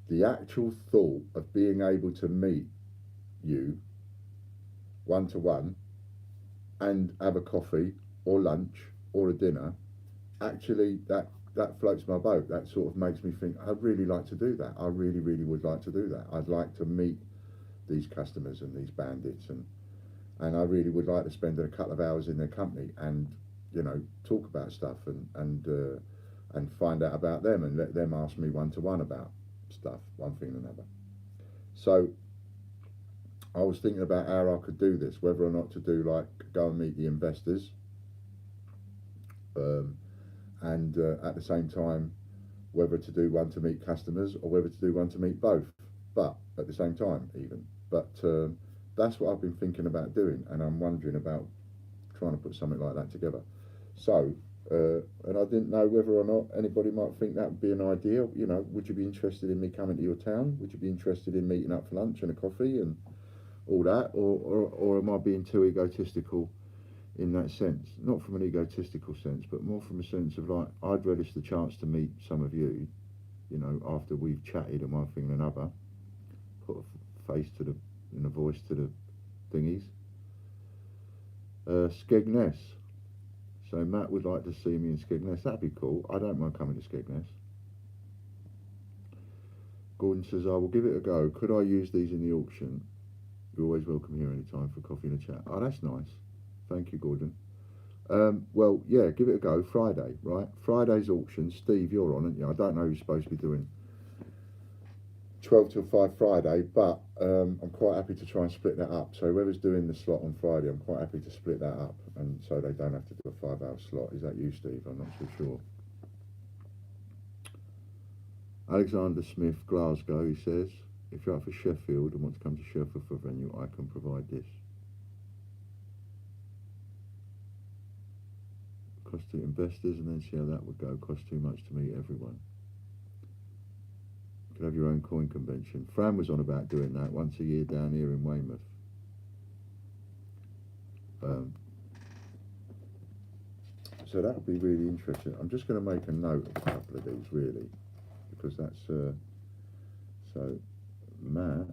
the actual thought of being able to meet you one to one and have a coffee or lunch or a dinner, actually that floats my boat. That sort of makes me think I'd really like to do that. I really, really would like to do that. I'd like to meet these customers and these bandits, and I really would like to spend a couple of hours in their company and, you know, talk about stuff and find out about them and let them ask me one to one about stuff, one thing and another. So I was thinking about how I could do this, whether or not to do like go and meet the investors, and at the same time, whether to do one to meet customers or whether to do one to meet both, but at the same time even. But that's what I've been thinking about doing, and I'm wondering about trying to put something like that together. So, and I didn't know whether or not anybody might think that would be an idea. You know, would you be interested in me coming to your town? Would you be interested in meeting up for lunch and a coffee and all that, or am I being too egotistical in that sense? Not from an egotistical sense, but more from a sense of like, I'd relish the chance to meet some of you, you know, after we've chatted and one thing and another, put a face to the, and a voice to the thingies. Skegness. So Matt would like to see me in Skegness. That'd be cool. I don't mind coming to Skegness. Gordon says, I will give it a go. Could I use these in the auction? You're always welcome here anytime for coffee and a chat. Oh, that's nice. Thank you, Gordon. Well, yeah, give it a go. Friday, right? Friday's auction. Steve, you're on, aren't you? I don't know who's supposed to be doing 12 till 5 Friday, but I'm quite happy to try and split that up. So whoever's doing the slot on Friday, I'm quite happy to split that up, and so they don't have to do a 5-hour slot. Is that you, Steve? I'm not so sure. Alexander Smith, Glasgow, he says, if you're up for Sheffield and want to come to Sheffield for a venue, I can provide this. Cost to investors, and then see how that would go. Cost too much to meet everyone. You could have your own coin convention. Fran was on about doing that once a year down here in Weymouth. So that would be really interesting. I'm just going to make a note of a couple of these, really, because that's so Matt,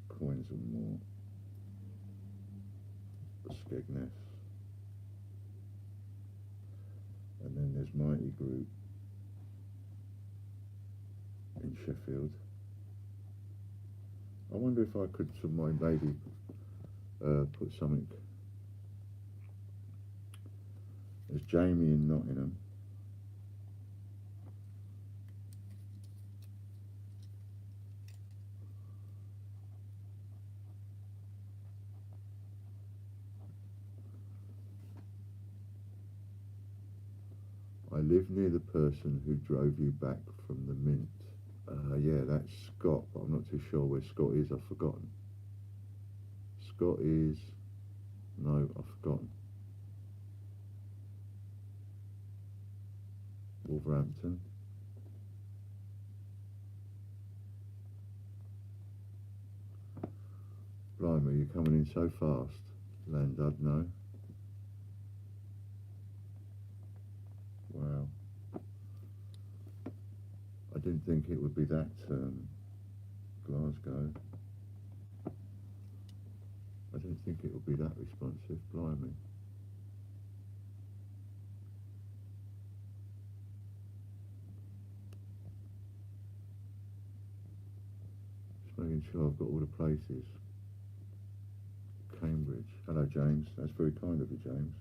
coins and more, Skegness, and then there's Mighty Group in Sheffield. I wonder if I could maybe put something. There's Jamie in Nottingham. I live near the person who drove you back from the Mint. Yeah, that's Scott, but I'm not too sure where Scott is. I've forgotten. Scott is... No, I've forgotten. Wolverhampton. Blimey, you're coming in so fast. Landud, no. Wow. I didn't think it would be that Glasgow. I didn't think it would be that responsive. Blimey. Just making sure I've got all the places. Cambridge. Hello, James. That's very kind of you, James.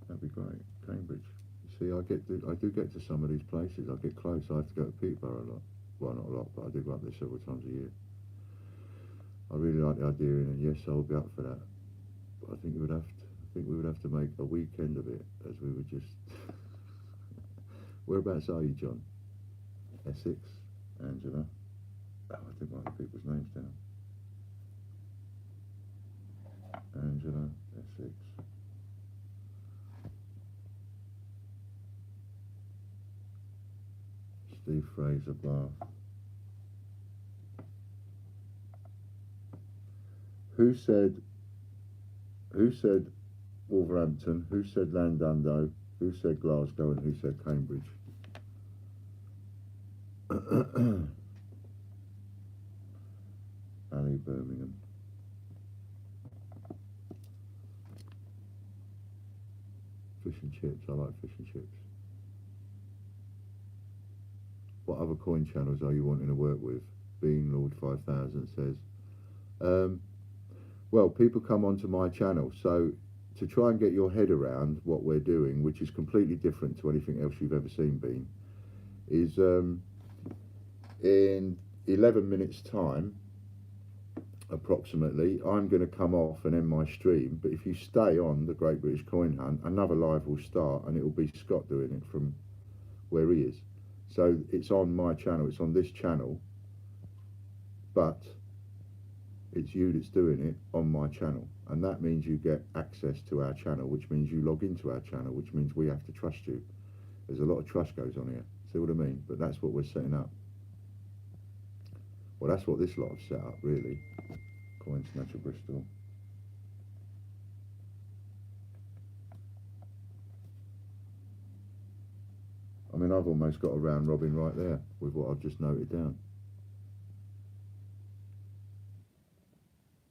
That'd be great. Cambridge. You see, I do get to some of these places. I get close. I have to go to Peterborough a lot. Well, not a lot, but I do go up there several times a year. I really like the idea, and yes, I'll be up for that. I think we would have to. I think we would have to make a weekend of it, as we would just. Whereabouts are you, John? Essex, Angela. Oh, I didn't write the people's names down. Angela, Essex. Steve Fraser, Bath. Who said Wolverhampton? Who said Llandudno? Who said Glasgow? And who said Cambridge? Ali, Birmingham. Fish and chips. I like fish and chips. What other coin channels are you wanting to work with? Bean Lord 5000 says. Well, people come onto my channel, so to try and get your head around what we're doing, which is completely different to anything else you've ever seen, Bean, is in 11 minutes time, approximately, I'm going to come off and end my stream, but if you stay on the Great British Coin Hunt, another live will start, and it will be Scott doing it from where he is. So it's on my channel, it's on this channel, but it's you that's doing it on my channel, and that means you get access to our channel, which means you log into our channel, which means we have to trust you. There's a lot of trust goes on here, see what I mean? But that's what we're setting up. Well, that's what this lot have set up, really. Coins Natural Bristol. I mean, I've almost got a round robin right there with what I've just noted down.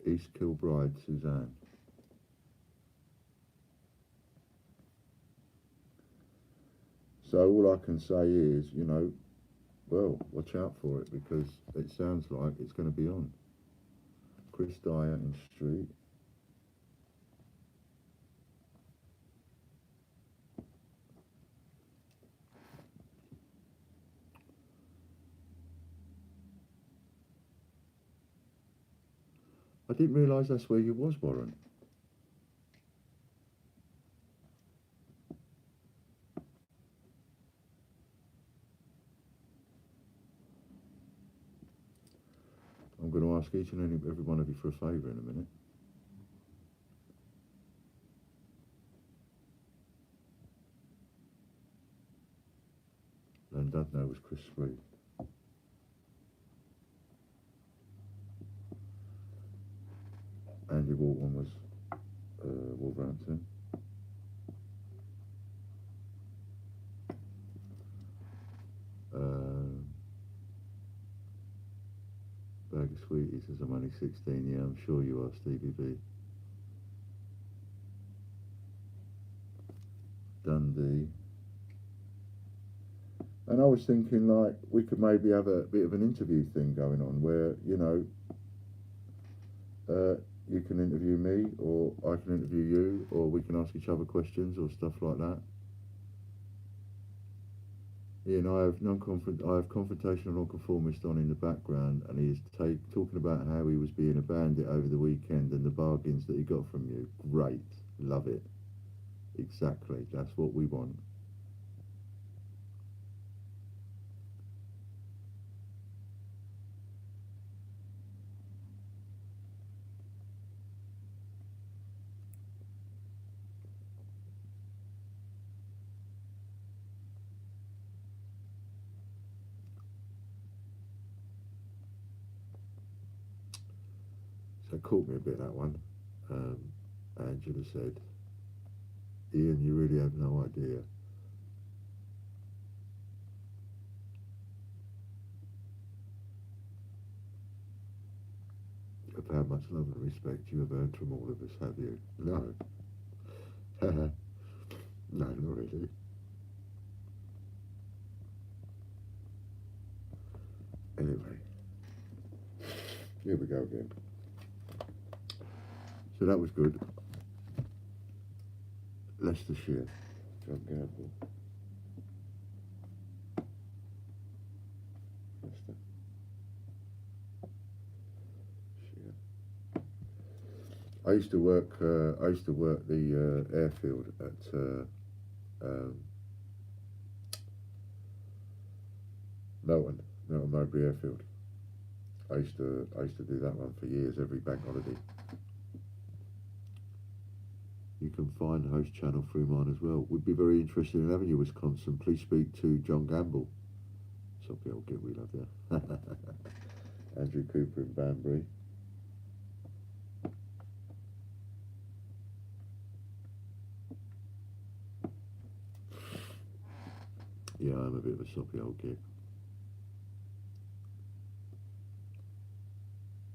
East Kilbride, Suzanne. So all I can say is, you know, well, watch out for it, because it sounds like it's going to be on. Chris Dyer in Street. I didn't realise that's where you was, Warren. I'm going to ask each and every one of you for a favour in a minute. Llandudno was Chris Sweet. Andy Walton was Wolverhampton. Bag of Sweeties says I'm only 16. Yeah, I'm sure you are, Stevie B. Dundee. And I was thinking, like, we could maybe have a bit of an interview thing going on where, you know, you can interview me, or I can interview you, or we can ask each other questions or stuff like that. Yeah, and I have confrontational nonconformist on in the background, and he's talking about how he was being a bandit over the weekend and the bargains that he got from you. Great, love it. Exactly, that's what we want. So it caught me a bit, that one. Angela said, Ian, you really have no idea of how much love and respect you have earned from all of us, have you? No. No, not really. Anyway, here we go again. So that was good. Leicestershire, John Gamble. I used to work the airfield at Melton Mowbray Airfield. I used to do that one for years, every bank holiday. You can find the host channel through mine as well. We'd be very interested in having you, Wisconsin. Please speak to John Gamble. Soppy old git we love you. Andrew Cooper in Banbury. Yeah, I'm a bit of a soppy old git.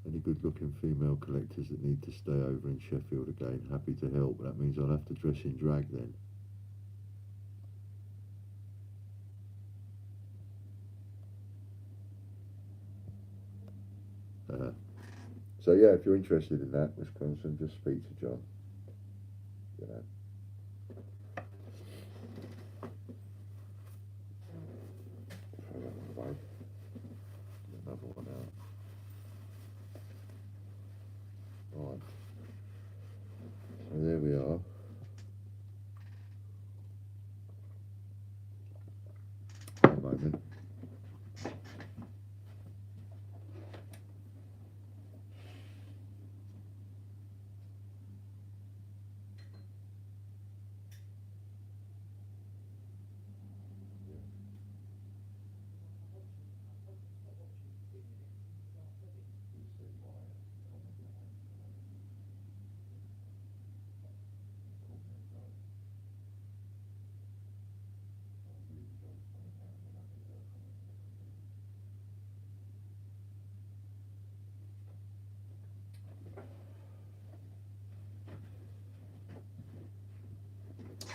Any good-looking female collectors that need to stay over in Sheffield again? Happy to help. That means I'll have to dress in drag then. So yeah, if you're interested in that, Wisconsin, just speak to John. You know. Throw that one away. Another one out. Right. So there we are. A moment.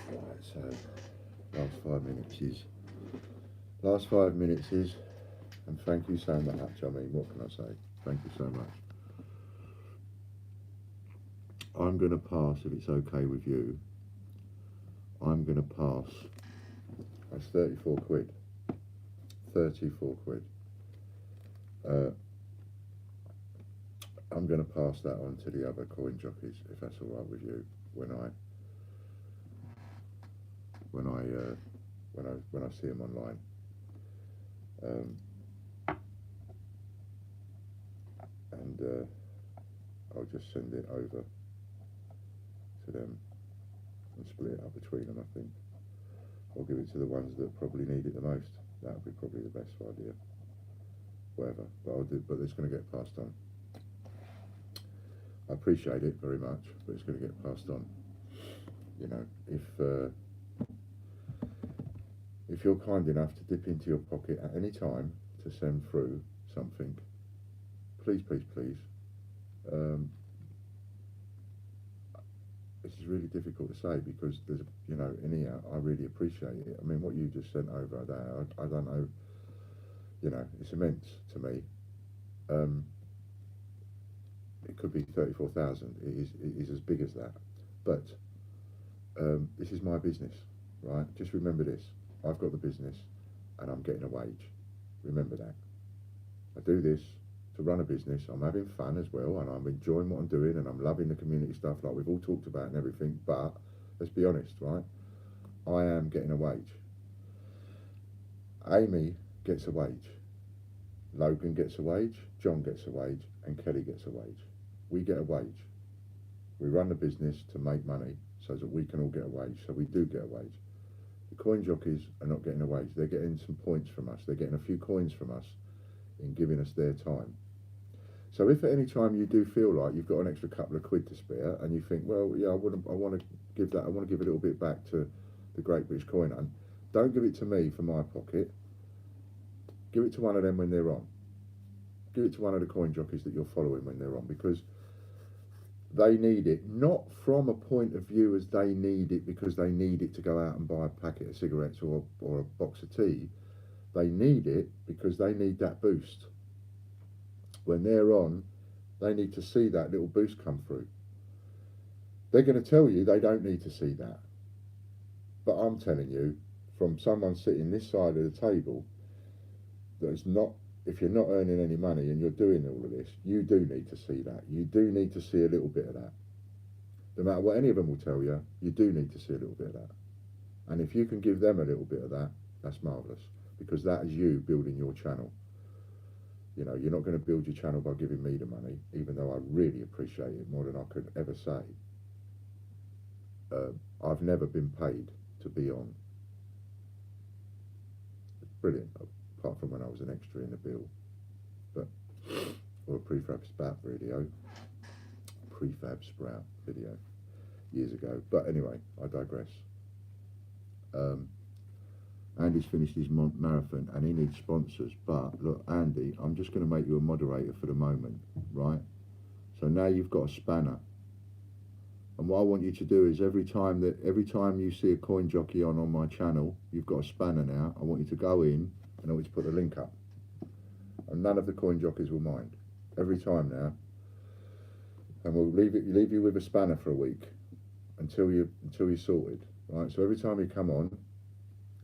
Right, so last 5 minutes is, and thank you so much. I mean, what can I say? Thank you so much. I'm going to pass, if it's okay with you, I'm going to pass, that's 34 quid. 34 quid. I'm going to pass that on to the other coin jockeys, if that's all right with you, when I see them online. And I'll just send it over to them and split it up between them, I think. I'll give it to the ones that probably need it the most. That would be probably the best idea. Whatever, but it's going to get passed on. I appreciate it very much, but it's going to get passed on. You know, if you're kind enough to dip into your pocket at any time to send through something, please, please, please. This is really difficult to say because there's, you know, anyhow, I really appreciate it. I mean, what you just sent over there, I don't know, you know, it's immense to me. It could be 34,000. It is as big as that. But this is my business, right? Just remember this. I've got the business and I'm getting a wage. Remember that. I do this to run a business. I'm having fun as well and I'm enjoying what I'm doing and I'm loving the community stuff like we've all talked about and everything. But let's be honest, right? I am getting a wage. Amy gets a wage. Logan gets a wage. John gets a wage. And Kelly gets a wage. We get a wage. We run the business to make money so that we can all get a wage. So we do get a wage. The coin jockeys are not getting a wage. They're getting some points from us. They're getting a few coins from us in giving us their time. So if at any time you do feel like you've got an extra couple of quid to spare and you think, well, yeah, I want to give a little bit back to the Great British Coin Hunt, don't give it to me for my pocket. Give it to one of them when they're on. Give it to one of the coin jockeys that you're following when they're on, because they need it, not from a point of view as they need it because they need it to go out and buy a packet of cigarettes or a box of tea. They need it because they need that boost. When they're on, they need to see that little boost come through. They're going to tell you they don't need to see that. But I'm telling you, from someone sitting this side of the table, that is not, if you're not earning any money and you're doing all of this, you do need to see that. You do need to see a little bit of that. no matter what any of them will tell you, you do need to see a little bit of that. And if you can give them a little bit of that, that's marvellous, because that is you building your channel. You know, you're not going to build your channel by giving me the money, even though I really appreciate it more than I could ever say. I've never been paid to be on. It's brilliant, apart from when I was an extra in the bill, but or a prefab sprout video, years ago. But anyway, I digress. Andy's finished his marathon and he needs sponsors, but look, Andy, I'm just going to make you a moderator for the moment, right? So now you've got a spanner, and what I want you to do is every time you see a coin jockey on my channel, you've got a spanner now. I want you to go in and I want you to put the link up, and none of the coin jockeys will mind. Every time now, and we'll leave you with a spanner for a week until you're sorted, right? So every time you come on,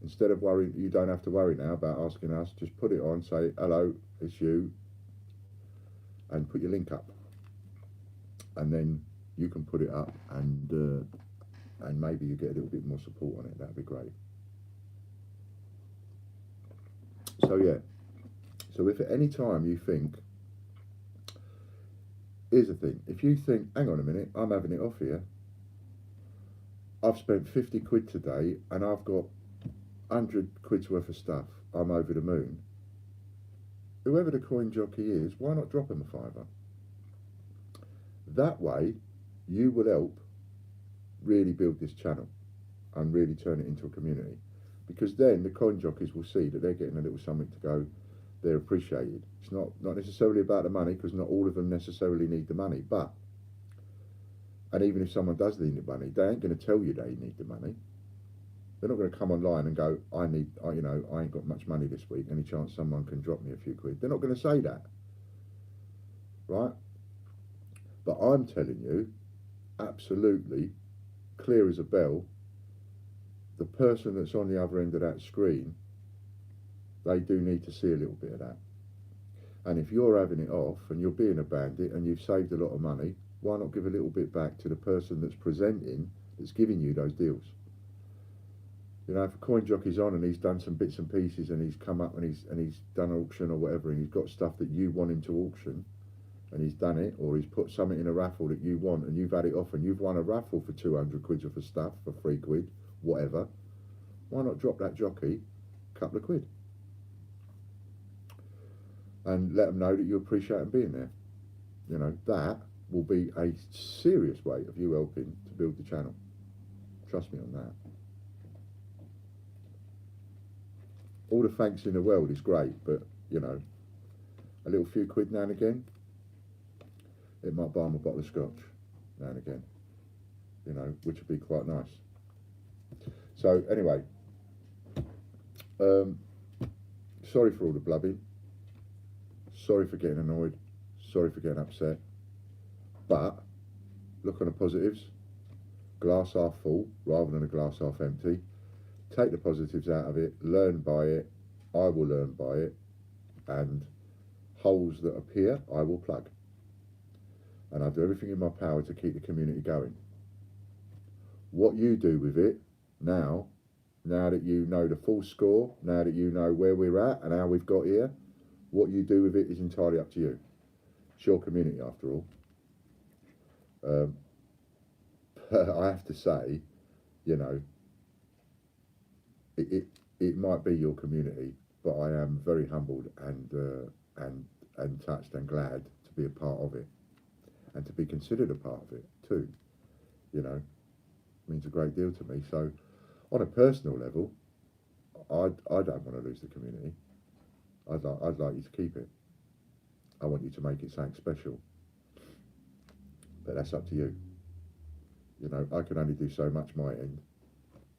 instead of worrying, you don't have to worry now about asking us. Just put it on, say hello, it's you, and put your link up, and then you can put it up, and maybe you get a little bit more support on it. That'd be great. So yeah, so if at any time you think, here's the thing, if you think, hang on a minute, I'm having it off here, I've spent 50 quid today and I've got 100 quid's worth of stuff, I'm over the moon, whoever the coin jockey is, why not drop him a fiver? That way you will help really build this channel and really turn it into a community, because then the coin jockeys will see that they're getting a little something to go, they're appreciated. It's not necessarily about the money, because not all of them necessarily need the money, but, and even if someone does need the money, they ain't going to tell you they need the money. They're not going to come online and go, I ain't got much money this week, any chance someone can drop me a few quid? They're not going to say that, right? But I'm telling you, absolutely, clear as a bell, the person that's on the other end of that screen, they do need to see a little bit of that. And if you're having it off and you're being a bandit and you've saved a lot of money, why not give a little bit back to the person that's presenting, that's giving you those deals? You know, if a coin jockey's on and he's done some bits and pieces and he's come up and he's done an auction or whatever, and he's got stuff that you want him to auction, and he's done it, or he's put something in a raffle that you want and you've had it off and you've won a raffle for 200 quid worth of stuff, for 3 quid, whatever, why not drop that jockey a couple of quid? And let them know that you appreciate them being there. You know, that will be a serious way of you helping to build the channel. Trust me on that. All the thanks in the world is great, but, you know, a little few quid now and again, it might buy them a bottle of scotch now and again, you know, which would be quite nice. So anyway, sorry for all the blubbing, sorry for getting annoyed, sorry for getting upset, but look on the positives, glass half full rather than a glass half empty. Take the positives out of it, learn by it, I will learn by it, and holes that appear, I will plug. And I'll do everything in my power to keep the community going. What you do with it now that you know the full score, now that you know where we're at and how we've got here, what you do with it is entirely up to you. It's your community after all. But I have to say, you know, it might be your community, but I am very humbled and touched and glad to be a part of it, and to be considered a part of it too. You know, means a great deal to me. So on a personal level, I don't want to lose the community. I'd like you to keep it. I want you to make it something special, but that's up to you. You know, I can only do so much my end.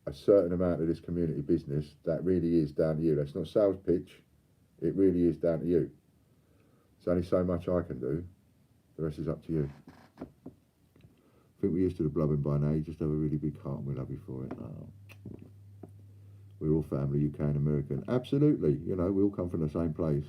A certain amount of this community business, that really is down to you. That's not sales pitch. It really is down to you. There's only so much I can do. The rest is up to you. I think we're used to the blubbing by now. You just have a really big heart and we love you for it. Oh. We're all family, UK and American. Absolutely. You know, we all come from the same place.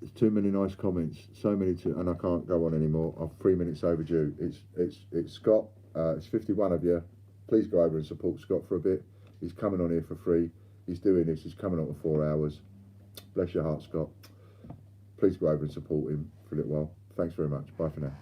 There's too many nice comments, so many and I can't go on anymore. I'm 3 minutes overdue. It's Scott. It's 51 of you. Please go over and support Scott for a bit. He's coming on here for free. He's doing this. He's coming on for 4 hours. Bless your heart, Scott. Please go over and support him for a little while. Thanks very much. Bye for now.